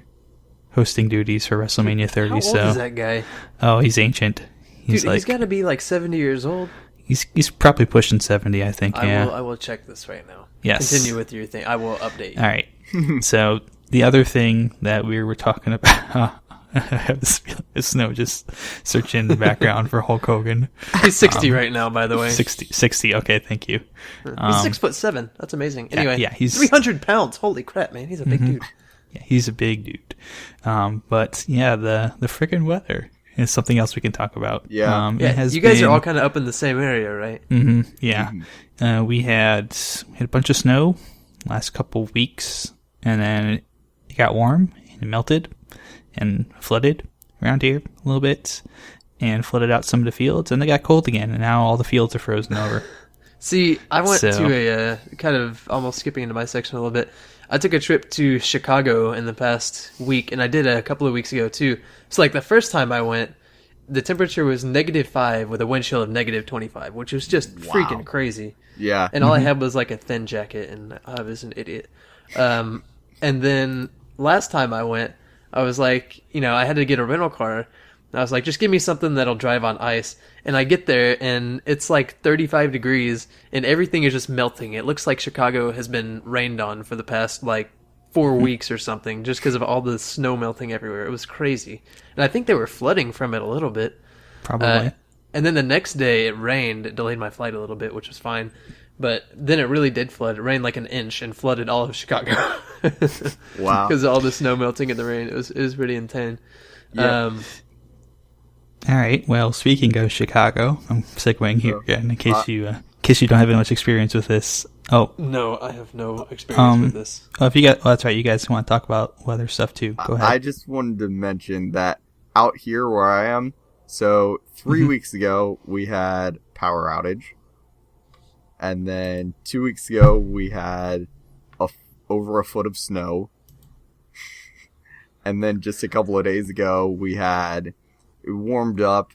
hosting duties for WrestleMania 30. How old is that guy? Oh, he's ancient. He's got to be like 70 years old. He's probably pushing 70, I think. I will check this right now. Yes. Continue with your thing. I will update you. All right. So the other thing that we were talking about. I have this feeling Snow just searching in the background for Hulk Hogan. He's 60 right now, by the way. 60. Okay, thank you. He's 6'7". That's amazing. Anyway, he's 300 pounds. Holy crap, man! He's a big dude. Yeah, he's a big dude. But yeah, the freaking weather is something else we can talk about. Yeah, you guys are all kind of up in the same area, right? Mm-hmm. Yeah, we had a bunch of snow last couple weeks, and then it got warm and it melted. And flooded around here a little bit, and flooded out some of the fields, and they got cold again, and now all the fields are frozen over. See, I went to a kind of almost skipping into my section a little bit. I took a trip to Chicago in the past week, and I did a couple of weeks ago too. So like the first time I went, the temperature was -5 with a wind chill of -25, which was just freaking crazy. Yeah. And all I had was like a thin jacket, and I was an idiot. And then last time I went, I was like, I had to get a rental car. And I was like, just give me something that'll drive on ice. And I get there, and it's like 35 degrees, and everything is just melting. It looks like Chicago has been rained on for the past, 4 weeks or something, just because of all the snow melting everywhere. It was crazy. And I think they were flooding from it a little bit. Probably. And then the next day, it rained. It delayed my flight a little bit, which was fine. But then it really did flood. It rained like an inch and flooded all of Chicago. Wow. Because of all the snow melting in the rain. It was pretty insane. Yeah. All right. Well, speaking of Chicago, I'm segueing here again in case you don't have much experience with this. Oh no, I have no experience with this. Oh, if you got, that's right. You guys want to talk about weather stuff too? Go ahead. I just wanted to mention that out here where I am, so 3 weeks ago we had power outage, and then 2 weeks ago we had over a foot of snow, and then just a couple of days ago it warmed up,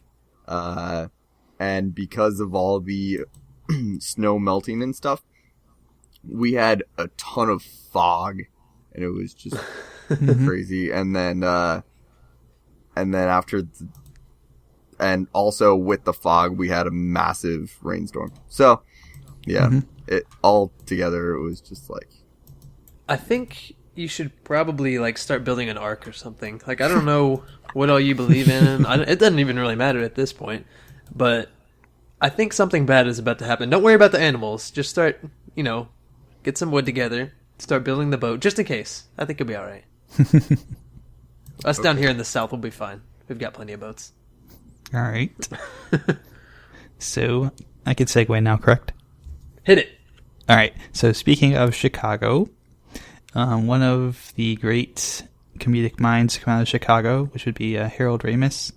and because of all the snow melting and stuff, we had a ton of fog, and it was just crazy. And then and also with the fog, we had a massive rainstorm. So, yeah, it all together, it was just like. I think you should probably like start building an ark or something. Like, I don't know what all you believe in. It doesn't even really matter at this point, but I think something bad is about to happen. Don't worry about the animals. Just start, get some wood together, start building the boat, just in case. I think it'll be all right. Us down here in the south will be fine. We've got plenty of boats. All right. So I can segue now, correct? Hit it. All right. So speaking of Chicago, one of the great comedic minds come out of Chicago, which would be Harold Ramis.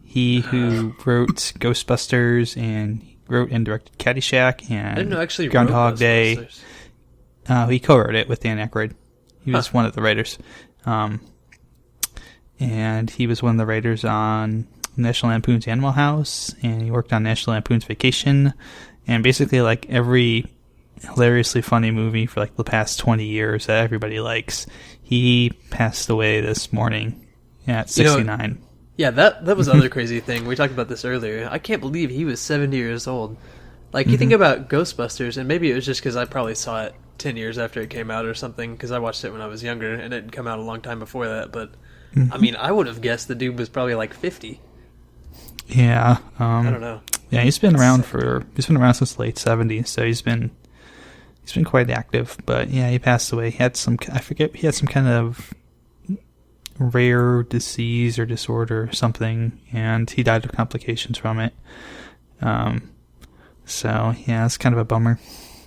He who wrote Ghostbusters and wrote and directed Caddyshack and I didn't know actually Groundhog Day. He co-wrote it with Dan Aykroyd. He was one of the writers. And he was one of the writers on National Lampoon's Animal House, and he worked on National Lampoon's Vacation, and basically like every hilariously funny movie for like the past 20 years that everybody likes. He passed away this morning at 69. Yeah, that was the other crazy thing. We talked about this earlier. I can't believe he was 70 years old. Like, you think about Ghostbusters, and maybe it was just because I probably saw it 10 years after it came out or something, because I watched it when I was younger, and it had come out a long time before that, but, I mean, I would have guessed the dude was probably like 50. Yeah. I don't know. Yeah, he's been around since the late 70s, so he's been quite active, but yeah, he passed away. He had some kind of rare disease or disorder or something, and he died of complications from it. So yeah, it's kind of a bummer.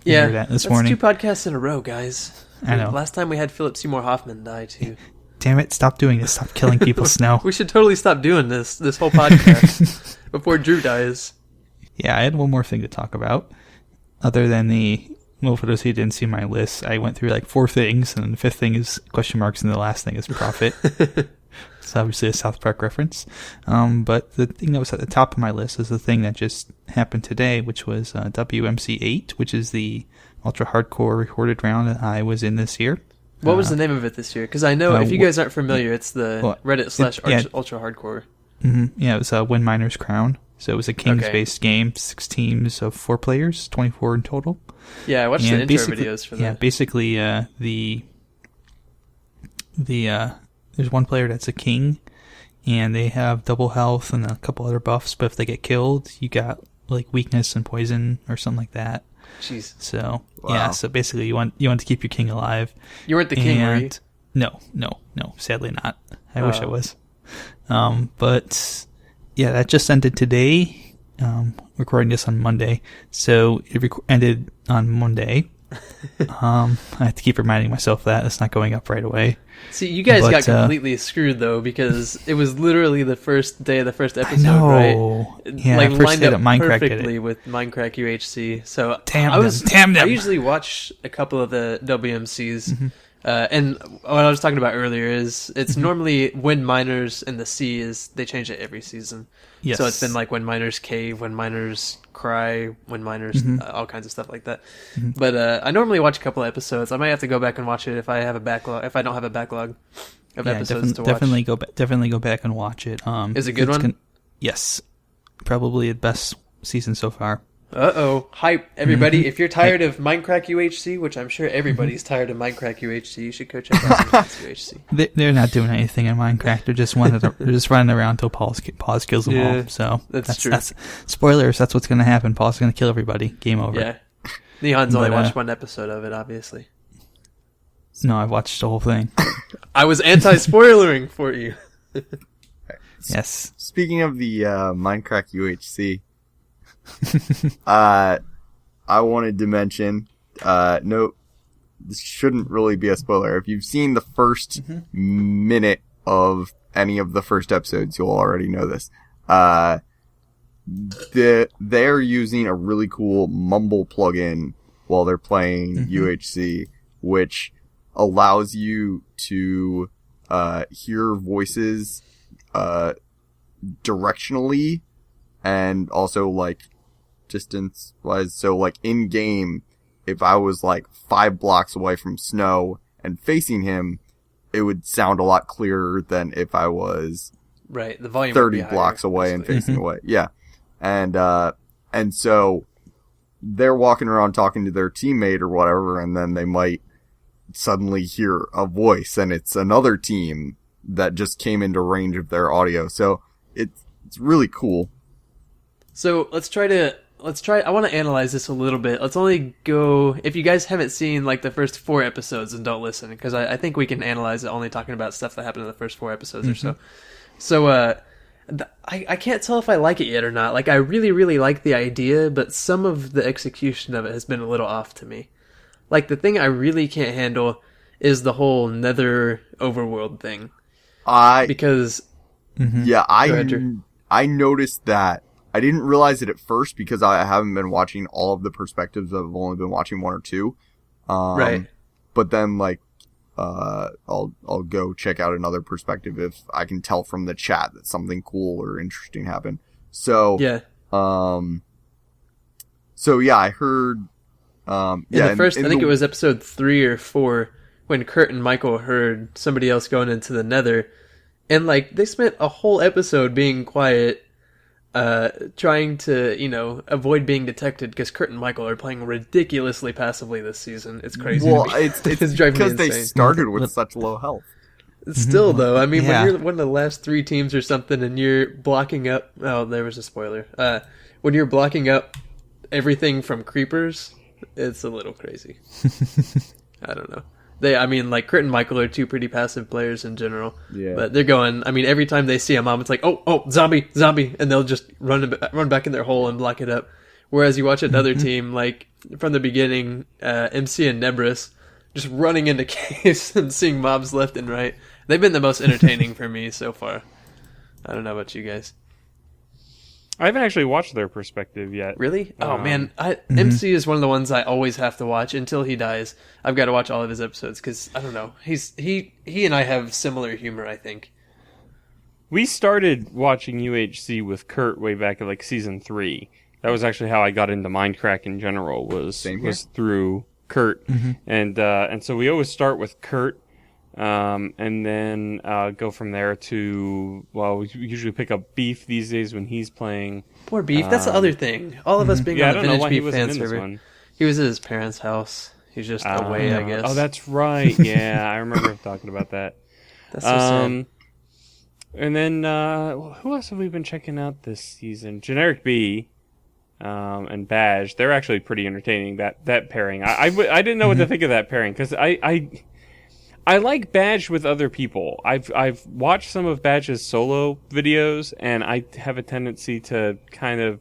Yeah, that's morning. 2 podcasts in a row, guys. I know. Last time we had Philip Seymour Hoffman die too. Damn it! Stop doing this. Stop killing people, Snow. We should totally stop doing this whole podcast before Drew dies. Yeah, I had one more thing to talk about. Other than well, for those who didn't see my list, I went through like 4 things, and the 5th thing is question marks, and the last thing is profit. It's obviously a South Park reference. But the thing that was at the top of my list is the thing that just happened today, which was WMC8, which is the ultra hardcore recorded round that I was in this year. What was the name of it this year? Because I know, if you guys aren't familiar, it's the Reddit / ultra hardcore. Yeah, it was Win Miner's Crown. So it was a Kings-based game, 6 teams of 4 players, 24 in total. Yeah, I watched the intro videos for that. Yeah, basically there's one player that's a king, and they have double health and a couple other buffs, but if they get killed, you got like weakness and poison or something like that. Jeez. So yeah, so basically you want to keep your king alive. You weren't the king, were you? No, sadly not. I wish I was. But yeah, that just ended today. Recording this on Monday, so it ended on Monday. I have to keep reminding myself that it's not going up right away. See, you guys got completely screwed though, because it was literally the first day of the first episode, right? Yeah, like first lined day up that Mindcrack perfectly did it. with Mindcrack UHC. So Damn them. I usually watch a couple of the WMCs. And what I was talking about earlier is it's normally when miners in the sea they change it every season. Yes. So it's been like when miners cave, when miners cry, when miners all kinds of stuff like that. But I normally watch a couple of episodes. I might have to go back and watch it if I don't have a backlog of episodes to watch. Definitely go back and watch it. Is it a good one? Yes, probably the best season so far. Hype, everybody. If you're tired of Mindcrack UHC, which I'm sure everybody's tired of Mindcrack UHC, you should go check out UHC. They're not doing anything in Minecraft. They're just running around until Pause kills them all. So that's true. Spoilers, that's what's going to happen. Paul's going to kill everybody. Game over. Yeah. Nihon's only watched 1 episode of it, obviously. No, I've watched the whole thing. I was anti-spoilering for you. Yes. Speaking of the Mindcrack UHC, I wanted to mention, no, this shouldn't really be a spoiler. If you've seen the first minute of any of the first episodes, you'll already know this. They're using a really cool Mumble plugin while they're playing UHC, which allows you to hear voices directionally and also like distance wise. So like in game, if I was like 5 blocks away from Snow and facing him, it would sound a lot clearer than if I was right. The volume 30 blocks away and facing away. Yeah. And so they're walking around talking to their teammate or whatever, and then they might suddenly hear a voice, and it's another team that just came into range of their audio. So it's really cool. So let's try. I want to analyze this a little bit. Let's only go, if you guys haven't seen like the first 4 episodes, and don't listen, because I think we can analyze it only talking about stuff that happened in the first 4 episodes or so. So, I can't tell if I like it yet or not. Like, I really, really like the idea, but some of the execution of it has been a little off to me. Like, the thing I really can't handle is the whole Nether overworld thing. Because... Yeah, I noticed that. I didn't realize it at first because I haven't been watching all of the perspectives. I've only been watching 1 or 2. Right. But then, like, I'll go check out another perspective if I can tell from the chat that something cool or interesting happened. So, yeah. I heard, in the first, I think it was episode 3 or 4, when Kurt and Michael heard somebody else going into the Nether, and, like, they spent a whole episode being quiet, trying to, avoid being detected, because Kurt and Michael are playing ridiculously passively this season. It's crazy. Well, it's driving because me insane. they started with such low health. Still, though, I mean, when you're one of the last 3 teams or something, and you're blocking up... Oh, there was a spoiler. When you're blocking up everything from creepers, it's a little crazy. I don't know. Kurt and Michael are 2 pretty passive players in general. Yeah. But they're going... I mean, every time they see a mob, it's like, oh, zombie, and they'll just run back in their hole and block it up. Whereas you watch another team, like, from the beginning, MC and Nebris, just running into caves and seeing mobs left and right. They've been the most entertaining for me so far. I don't know about you guys. I haven't actually watched their perspective yet. Really? Oh man, MC is one of the ones I always have to watch until he dies. I've got to watch all of his episodes because I don't know. He and I have similar humor, I think. We started watching UHC with Kurt way back at like season 3. That was actually how I got into Mindcrack in general. Was through Kurt, and so we always start with Kurt. And then go from there to, we usually pick up Beef these days when he's playing. Poor Beef, that's the other thing. All of us being on the Vintage Beef fan server. He was at his parents' house. He's just away, I guess. Oh, that's right. Yeah, I remember talking about that. That's so sad. And then, who else have we been checking out this season? Generic B. And Badge. They're actually pretty entertaining, that pairing. I didn't know what to think of that pairing, because I like Badge with other people. I've watched some of Badge's solo videos, and I have a tendency to kind of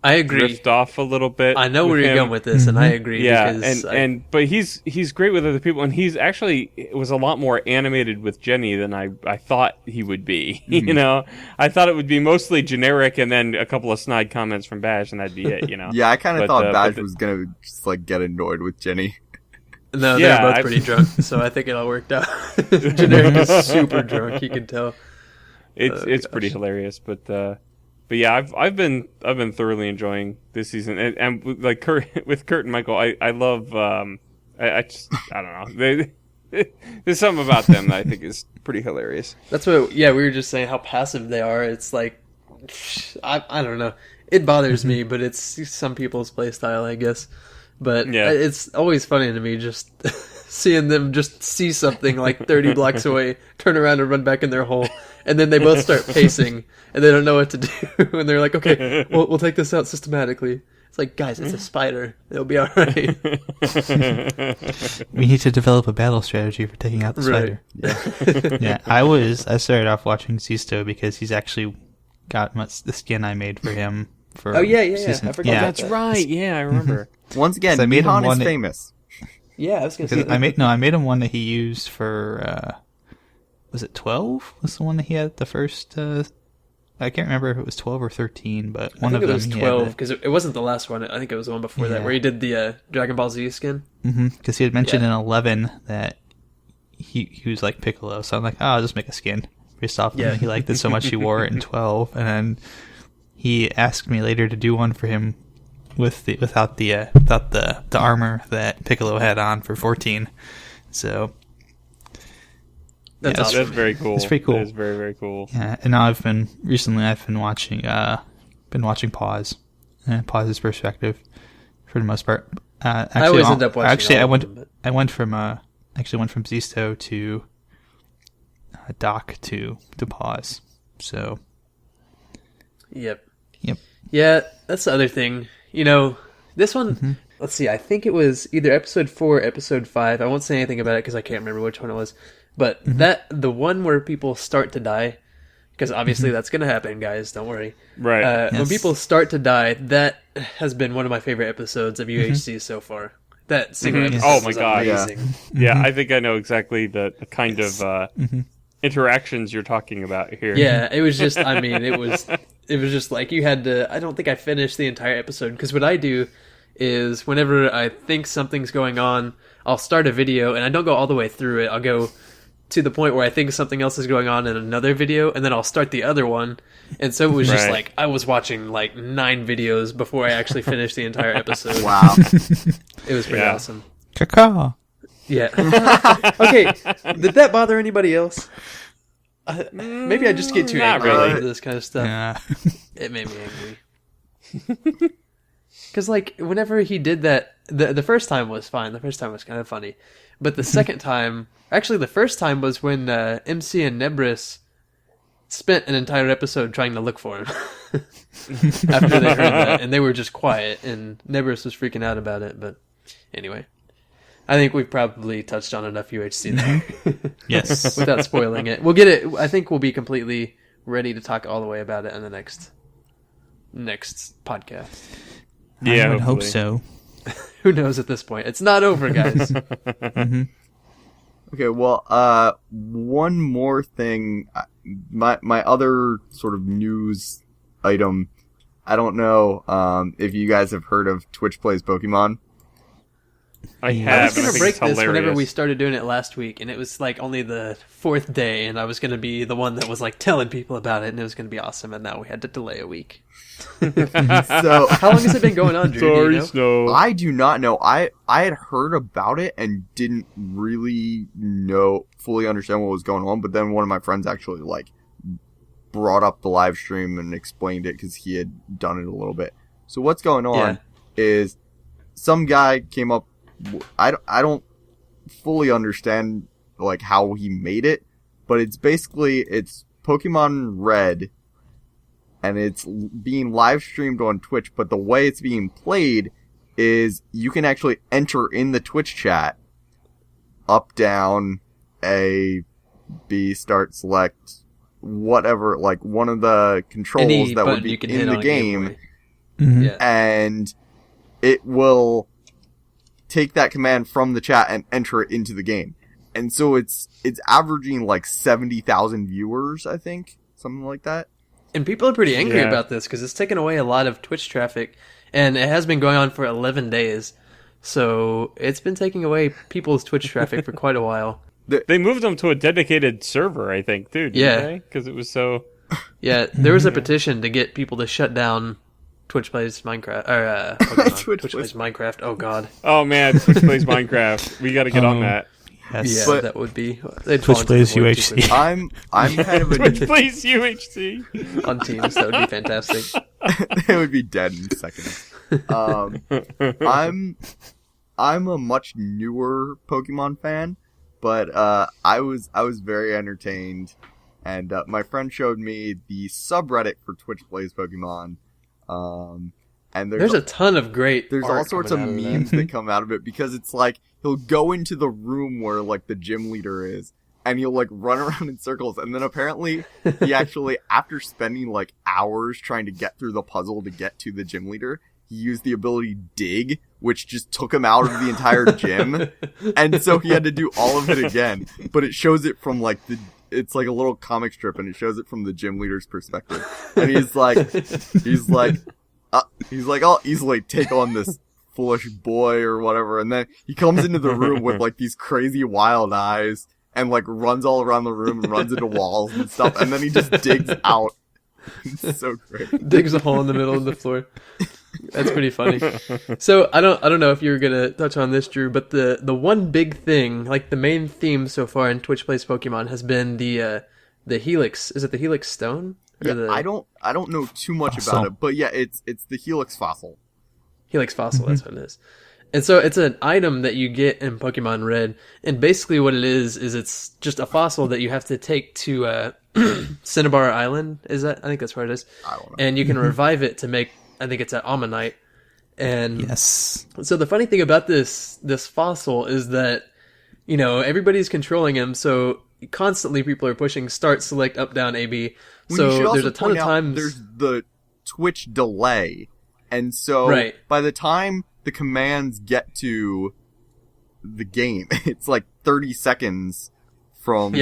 drift off a little bit. I know where you're going with this, and I agree. Yeah, but he's great with other people, and he's actually was a lot more animated with Jenny than I thought he would be. You know, I thought it would be mostly generic, and then a couple of snide comments from Badge, and that'd be it. You know. Yeah, I kind of thought Badge was gonna just like get annoyed with Jenny. No, they're both pretty drunk, so I think it all worked out. Generic is super drunk, you can tell. It's pretty hilarious, but yeah, I've been thoroughly enjoying this season, and like with Kurt and Michael, I love I don't know, there's something about them that I think is pretty hilarious. That's what we were just saying how passive they are. It's like I don't know, it bothers me, but it's some people's play style, I guess. But it's always funny to me just seeing them just see something like 30 blocks away, turn around and run back in their hole, and then they both start pacing, and they don't know what to do, and they're like, okay, we'll take this out systematically. It's like, guys, it's a spider. It'll be all right. We need to develop a battle strategy for taking out the spider. Yeah, I started off watching Zisto because he's actually got the skin I made for him. For season. I forgot that's right. Yeah, I remember. Once again, Nihon is famous. Yeah, I was gonna say I made him one that he used for was it 12? Was the one that he had the first I can't remember if it was 12 or 13, but one of them. I think it was 12 because it wasn't the last one. I think it was the one before that where he did the Dragon Ball Z skin. Because he had mentioned in 11 that he was like Piccolo, so I'm like, I'll just make a skin based off of him. He liked it so much he wore it in 12, and then he asked me later to do one for him without the armor that Piccolo had on for 14. So that's very cool. It's pretty cool. It is very, very cool. Yeah, and now I've been watching Pause, Pause's perspective for the most part. Actually, I always end up watching. Actually, I went from Zisto to Doc to Pause. So. Yep. Yep. Yeah, that's the other thing. You know, this one. Let's see. I think it was either episode 4 or episode 5. I won't say anything about it because I can't remember which one it was. But the one where people start to die, because obviously that's going to happen, guys. Don't worry. Right. Yes. When people start to die, that has been one of my favorite episodes of UHC so far. That single episode Oh my was God. amazing. Yeah, I think I know exactly the kind of interactions you're talking about here. Yeah, it was just. I mean, it was just like you had to. I don't think I finished the entire episode because what I do is whenever I think something's going on, I'll start a video and I don't go all the way through it. I'll go to the point where I think something else is going on in another video, and then I'll start the other one. And so it was just like I was watching like 9 videos before I actually finished the entire episode. Wow. It was pretty awesome. Caca. Yeah. Okay. Did that bother anybody else? Maybe I just get too angry over this kind of stuff. Yeah. It made me angry. Because, like, whenever he did that, the first time was fine. The first time was kind of funny. But the second time, actually, the first time was when MC and Nebris spent an entire episode trying to look for him. After they heard that. And they were just quiet. And Nebris was freaking out about it. But anyway. I think we've probably touched on enough UHC there. Yes. Without spoiling it. We'll get it. I think we'll be completely ready to talk all the way about it in the next podcast. Yeah, I would hope hopefully. so. Who knows at this point? It's not over, guys. Okay, well, one more thing. My other sort of news item. I don't know if you guys have heard of Twitch Plays Pokemon. I have. I was going and to I break think it's this whenever hilarious. we started doing it last week, and it was like only the 4th day, and I was going to be the one that was like telling people about it, and it was going to be awesome, and now we had to delay a week. So How long has it been going on, Drew? Sorry, Do you know? Snow. I do not know. I had heard about it and didn't really fully understand what was going on, but then one of my friends actually like brought up the live stream and explained it because he had done it a little bit. So what's going on is some guy came up. I don't fully understand like how he made it, but it's Pokemon Red, and it's being live streamed on Twitch. But the way it's being played is you can actually enter in the Twitch chat, up, down, A, B, start, select, whatever, like one of the controls that would be in the game, and it will take that command from the chat and enter it into the game. And so it's averaging like 70,000 viewers, I think, something like that. And people are pretty angry about this because it's taken away a lot of Twitch traffic, and it has been going on for 11 days. So it's been taking away people's Twitch traffic for quite a while. They moved them to a dedicated server, I think, too, didn't they? Because it was so... Yeah, there was a petition to get people to shut down Twitch Plays Minecraft, or Twitch Plays Minecraft. Oh God. Oh man, Twitch Plays Minecraft. We got to get on that. Yes. Yeah, that would be. Twitch Plays UHC. I'm kind of Twitch Plays UHC on Teams. That would be fantastic. It would be dead in seconds. I'm a much newer Pokemon fan, but I was very entertained, and my friend showed me the subreddit for Twitch Plays Pokemon. And there's a ton of great. There's all art sorts of coming out memes that come out of it because it's like he'll go into the room where like the gym leader is, and he'll like run around in circles, and then apparently he actually, after spending like hours trying to get through the puzzle to get to the gym leader, he used the ability dig, which just took him out of the entire gym, and so he had to do all of it again. But it shows it from like it's like a little comic strip, and it shows it from the gym leader's perspective, and he's like, I'll easily take on this foolish boy or whatever. And then he comes into the room with like these crazy wild eyes and like runs all around the room and runs into walls and stuff. And then he just digs out. It's so great. Digs a hole in the middle of the floor. That's pretty funny. So I don't know if you were gonna touch on this, Drew, but the one big thing, like the main theme so far in Twitch Plays Pokemon has been the Helix. Is it the Helix Stone? Yeah, I don't know too much about it, but yeah, it's the Helix Fossil. Helix Fossil, that's what it is. And so it's an item that you get in Pokemon Red, and basically what it is it's just a fossil that you have to take to Cinnabar Island. I think that's where it is. I don't know. And you can revive it to make, I think it's an Ammonite. And Yes. so the funny thing about this fossil is that, you know, everybody's controlling him, so constantly people are pushing start, select, up, down, AB. So there's a ton of times there's the Twitch delay, and so Right. by the time the commands get to the game, it's like 30 seconds from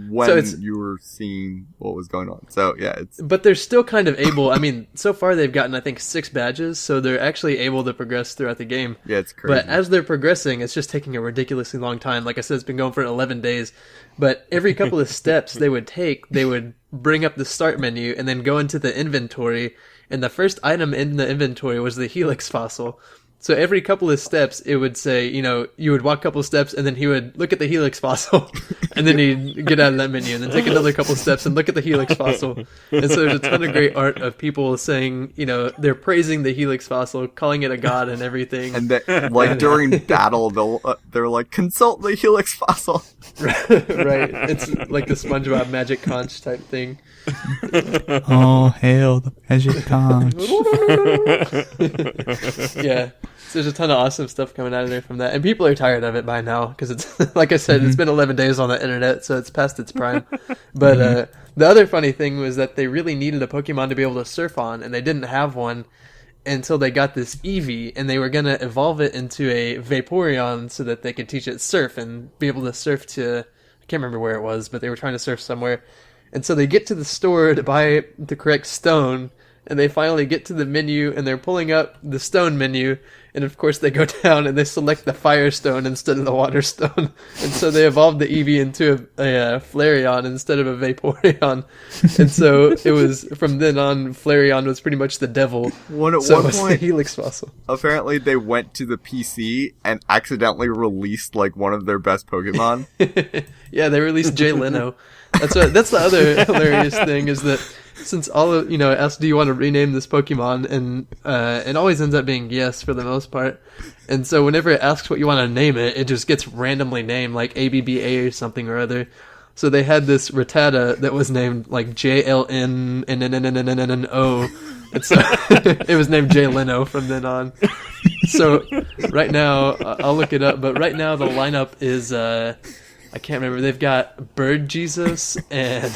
when So you were seeing what was going on. So yeah, But they're still kind of able. I mean, so far they've gotten, I think, 6 badges, so they're actually able to progress throughout the game. yeah, it's crazy. But as they're progressing, it's just taking a ridiculously long time. Like I said, it's been going for 11 days. But every couple of steps they would bring up the start menu and then go into the inventory. And the first item in the inventory was the Helix Fossil. So every couple of steps, it would say, you know, you would walk a couple of steps, and then he would look at the Helix Fossil, and then he'd get out of that menu, and then take another couple of steps and look at the Helix Fossil. And so there's a ton of great art of people saying, you know, they're praising the Helix Fossil, calling it a god and everything. And like during battle, they're like, consult the Helix Fossil. Right. It's like the SpongeBob Magic Conch type thing. Oh, hail the magic conch. Yeah. So there's a ton of awesome stuff coming out of there from that. And people are tired of it by now because it's, like I said, it's been 11 days on the internet, so it's past its prime. But the other funny thing was that they really needed a Pokemon to be able to surf on, and they didn't have one until they got this Eevee, and they were going to evolve it into a Vaporeon so that they could teach it surf and be able to surf to, I can't remember where it was, but they were trying to surf somewhere. And so they get to the store to buy the correct stone, and they finally get to the menu, and they're pulling up the stone menu, and of course they go down and they select the fire stone instead of the water stone. And so they evolved the Eevee into a Flareon instead of a Vaporeon. And so it was, from then on, Flareon was pretty much the devil. At one The point, Helix Fossil. apparently they went to the PC and accidentally released like one of their best Pokemon. Yeah, they released Jay Leno. That's the other hilarious thing is that since all of, you know, asks, do you want to rename this Pokemon? And it always ends up being yes for the most part. And so whenever it asks what you want to name it, it just gets randomly named, like ABBA or something or other. So they had this Rattata that was named like JLNNNNNNO. And so it was named Jay Leno from then on. So right now, I'll look it up, but right now the lineup is, I can't remember. They've got Bird Jesus and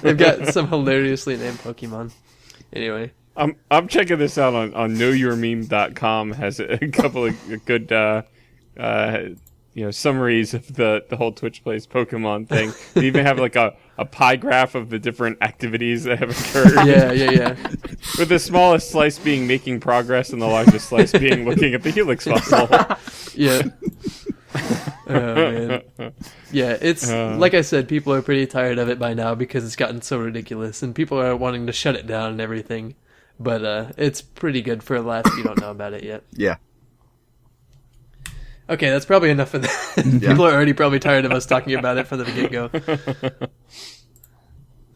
they've got some hilariously named Pokemon. Anyway. I'm checking this out on knowyourmeme.com. Has a couple of good summaries of the whole Twitch Plays Pokemon thing. They even have like a pie graph of the different activities that have occurred. Yeah. With the smallest slice being making progress and the largest slice being looking at the Helix Fossil. Yeah. Oh, man. Yeah, it's like I said, people are pretty tired of it by now because it's gotten so ridiculous and people are wanting to shut it down and everything. But it's pretty good for a laugh if you don't know about it yet. Yeah. Okay, that's probably enough of that. Yeah. People are already probably tired of us talking about it from the get-go.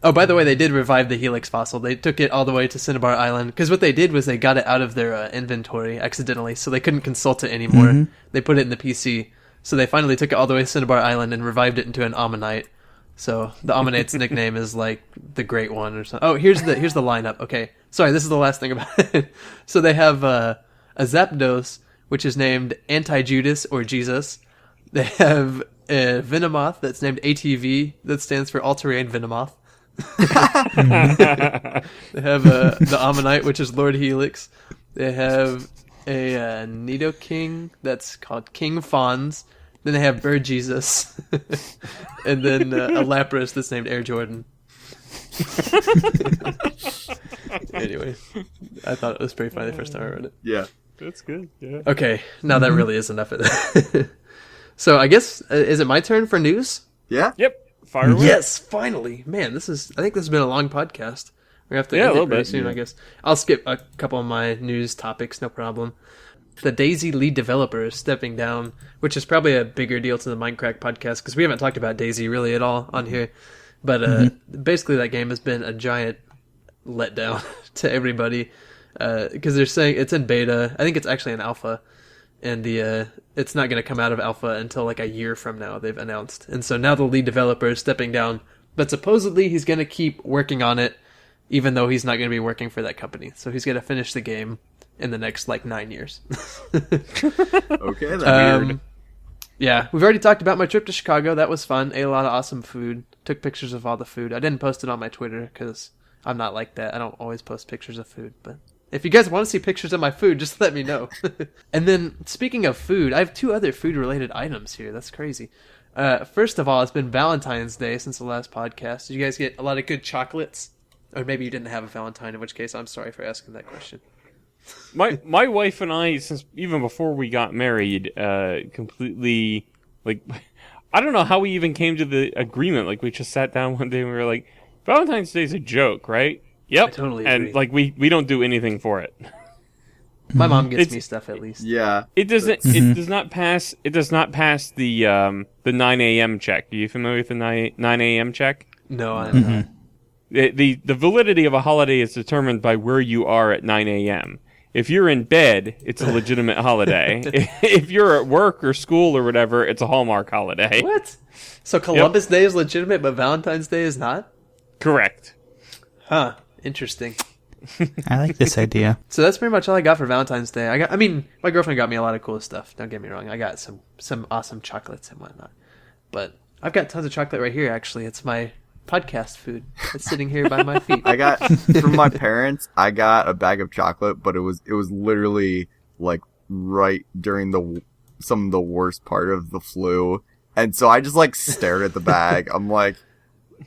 Oh, by the way, they did revive the Helix Fossil. They took it all the way to Cinnabar Island, because what they did was they got it out of their inventory accidentally, so they couldn't consult it anymore. Mm-hmm. They put it in the PC, so they finally took it all the way to Cinnabar Island and revived it into an Ammonite So the Ominate's nickname is like the Great One or something. Oh, here's the lineup. Okay, sorry, this is the last thing about it. So they have a Zapdos, which is named Anti-Judas or Jesus. They have a Venomoth that's named ATV, that stands for All Terrain Venomoth. They have the Ammonite, which is Lord Helix. They have a Nidoking that's called King Fonz. Then they have Bird Jesus. And then a Lapras that's named Air Jordan. Anyway, I thought it was pretty funny the first time I read it. Yeah. That's good. Yeah. Okay, now that really is enough of that. So I guess, is it my turn for news? Yeah? Yep. Fire away. Yes, finally. Man, I think this has been a long podcast. We have to end a little it pretty bit. soon, Yeah. I guess. I'll skip a couple of my news topics, no problem. The DayZ lead developer is stepping down, which is probably a bigger deal to the Mindcrack podcast, because we haven't talked about DayZ really at all on here. But basically that game has been a giant letdown to everybody, because they're saying it's in beta. I think it's actually in alpha, and it's not going to come out of alpha until like a year from now, they've announced. And so now the lead developer is stepping down, but supposedly he's going to keep working on it, even though he's not going to be working for that company. So he's going to finish the game in the next, 9 years. Okay, that's weird. Yeah, we've already talked about my trip to Chicago. That was fun. Ate a lot of awesome food. Took pictures of all the food. I didn't post it on my Twitter because I'm not like that. I don't always post pictures of food. But if you guys want to see pictures of my food, just let me know. And then, speaking of food, I have 2 other food-related items here. That's crazy. First of all, it's been Valentine's Day since the last podcast. Did you guys get a lot of good chocolates? Or maybe you didn't have a Valentine, in which case I'm sorry for asking that question. My wife and I, since even before we got married, completely, I don't know how we even came to the agreement. We just sat down one day and we were like, Valentine's Day's a joke, right? Yep. I totally agree. And we don't do anything for it. My mom gets me stuff at least. Yeah. It doesn't. It does not pass. It does not pass the 9 a.m. check. Are you familiar with the 9 a.m. check? No, I'm not. The validity of a holiday is determined by where you are at 9 a.m. If you're in bed, it's a legitimate holiday. If you're at work or school or whatever, it's a Hallmark holiday. What? So Columbus Day is legitimate, but Valentine's Day is not? Correct. Huh. Interesting. I like this idea. So that's pretty much all I got for Valentine's Day. My girlfriend got me a lot of cool stuff. Don't get me wrong. I got some awesome chocolates and whatnot. But I've got tons of chocolate right here, actually. It's my podcast food. It's sitting here by my feet. I got from my parents. I got a bag of chocolate, but it was literally right during some of the worst part of the flu, and so I just stared at the bag. I'm like,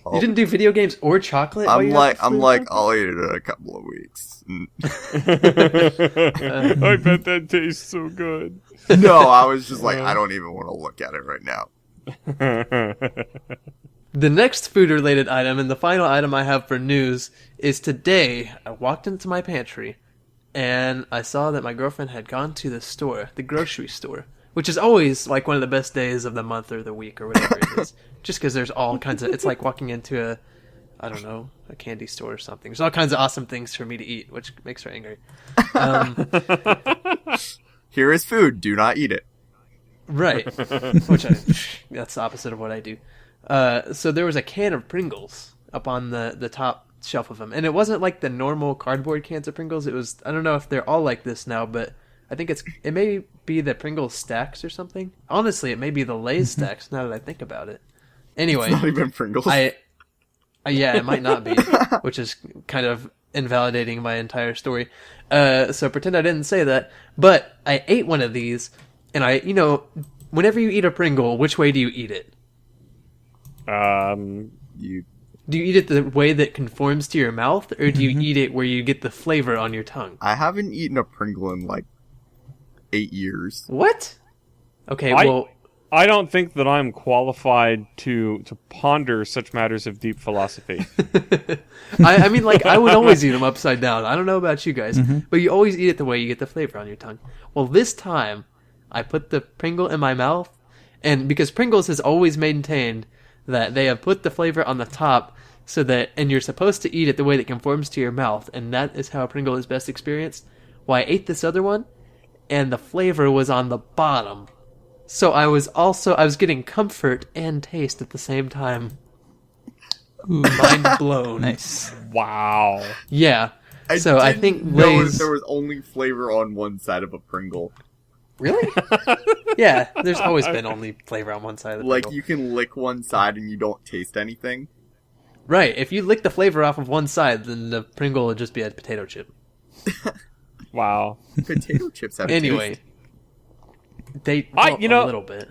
oh. You didn't do video games or chocolate? I'm like, I'll eat it in a couple of weeks. I bet that tastes so good. No, I was just I don't even want to look at it right now. The next food-related item, and the final item I have for news, is today I walked into my pantry, and I saw that my girlfriend had gone to the store, the grocery store, which is always one of the best days of the month or the week or whatever it is, just because there's all kinds of, it's like walking into a candy store or something. There's all kinds of awesome things for me to eat, which makes her angry. Here is food. Do not eat it. Right. That's the opposite of what I do. So there was a can of Pringles up on the top shelf of them. And it wasn't like the normal cardboard cans of Pringles. It was, I don't know if they're all like this now, but I think it may be the Pringles stacks or something. Honestly, it may be the Lay's stacks now that I think about it. Anyway. It's not even Pringles. Yeah, it might not be, which is kind of invalidating my entire story. So pretend I didn't say that. But I ate one of these, and whenever you eat a Pringle, which way do you eat it? Do you eat it the way that conforms to your mouth, or do you eat it where you get the flavor on your tongue? I haven't eaten a Pringle in 8 years. What? Okay, I don't think that I'm qualified to ponder such matters of deep philosophy. I mean, I would always eat them upside down. I don't know about you guys, but you always eat it the way you get the flavor on your tongue. Well, this time, I put the Pringle in my mouth, and because Pringles has always maintained that they have put the flavor on the top and you're supposed to eat it the way that conforms to your mouth, and that is how a Pringle is best experienced. Well, I ate this other one, and the flavor was on the bottom. So I was getting comfort and taste at the same time. Ooh, Mind blown. nice. Wow. Yeah. So I think know Lay's... there was only flavor on one side of a Pringle. Really? Yeah, there's always been only flavor on one side of the Like, Pringle. you can lick one side and you don't taste anything. Right, if you lick the flavor off of one side, then the Pringle would just be a potato chip. Wow. Potato chips have Anyway. taste. They, I- well, you know- a little bit.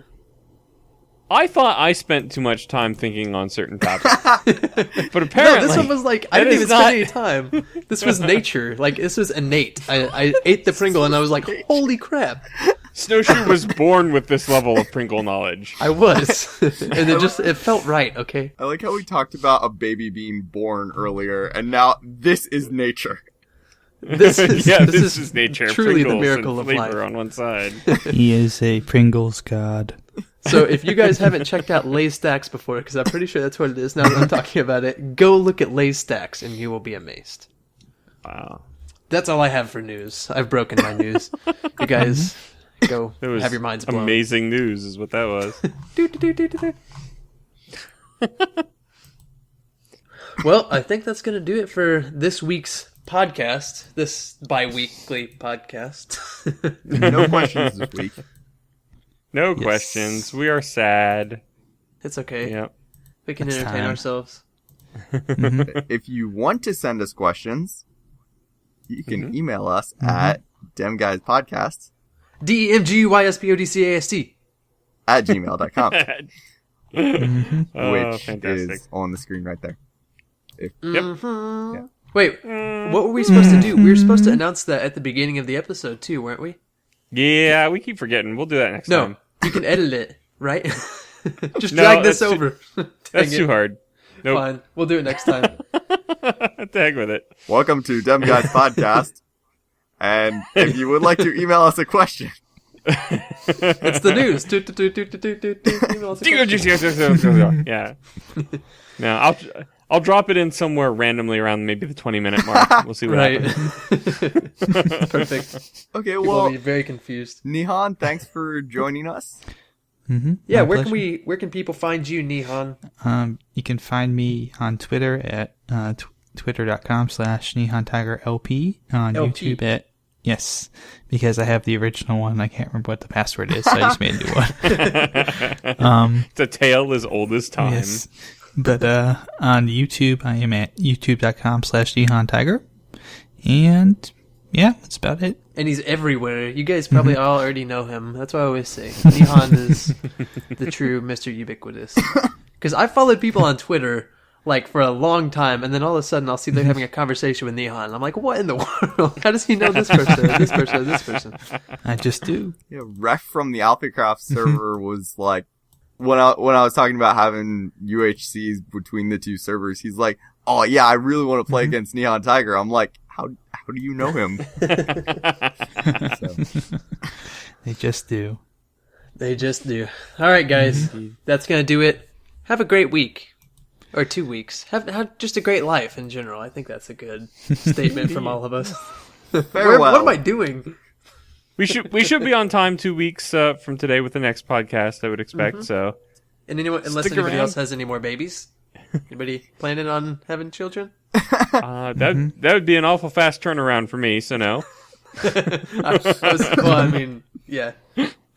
I thought I spent too much time thinking on certain topics. But No, apparently... this one was like, I that didn't is even not- spend any time. This was nature. Like, this was innate. I ate the Pringle and I was like, holy crap. SnoShoe was born with this level of Pringle knowledge. I was. And it felt right, okay? I like how we talked about a baby being born earlier, and now this is nature. This is, Yeah, this is nature. truly the Pringles miracle and of flavor life. on one side. He is a Pringles god. So if you guys haven't checked out Lay's Stacks before, because I'm pretty sure that's what it is now that I'm talking about it, go look at Lay's Stacks and you will be amazed. Wow. That's all I have for news. I've broken my news. You guys go It was have your minds blown. amazing news is what that was. Well, I think that's going to do it for this week's podcast, this bi-weekly podcast. No questions this week. No questions. We are sad. It's okay. Yep. We can Next entertain time. ourselves. If you want to send us questions, you can email us at demguyspodcast DEMGUYSPODCAST. at gmail.com, Oh, which fantastic. is on the screen right there. Yep. Mm-hmm. Wait, what were we supposed to do? We were supposed to announce that at the beginning of the episode too, weren't we? Yeah, we keep forgetting. We'll do that next No, time. you can edit it, right? Just No, drag this that's too- over. That's Dang too it. hard. Nope. Fine, we'll do it next time. The heck with it. Welcome to Dem Guys Podcast. And if you would like to email us a question, It's the news. Email us a question. Yeah. No, I'll drop it in somewhere randomly around maybe the 20-minute mark. We'll see what Right. happens. Perfect. okay, People well, will be very confused. Nihon, thanks for joining us. Yeah, My where pleasure. where can people find you, Nihon? You can find me on Twitter at twitter.com/NihonTigerLP, on LP. YouTube at, yes, because I have the original one. I can't remember what the password is, so I just made a new one. It's a tale as old as time. Yes. But on YouTube, I am at youtube.com/NihonTiger. And yeah, that's about it. And he's everywhere. You guys probably all already know him. That's what I always say. Nihon is the true Mr. Ubiquitous. Because I followed people on Twitter like for a long time, and then all of a sudden I'll see they're having a conversation with Nihon. And I'm like, what in the world? How does he know this person, this person, this person? I just do. Yeah, Ref from the AlphaCraft server was like, when I was talking about having UHCs between the two servers, he's like, "Oh yeah, I really want to play against NihonTiger." I'm like, "How do you know him?" So, They just do. They just do. All right, guys. That's going to do it. Have a great week. Or 2 weeks. Have just a great life in general. I think that's a good statement from all of us. farewell. What am I doing? We should be on time 2 weeks from today with the next podcast, I would expect. So And unless Stick anybody around. else has any more babies? Anybody planning on having children? that would be an awful fast turnaround for me. So no. Well, I mean, yeah.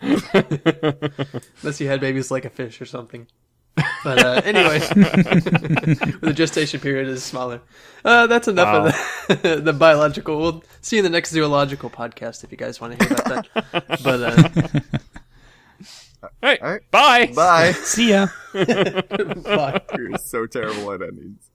Unless you had babies like a fish or something. But anyway, the gestation period is smaller. That's enough of the biological. We'll see you in the next zoological podcast if you guys want to hear about that. But Hey, All right. bye. Bye. See ya. bye. You're so terrible at endings.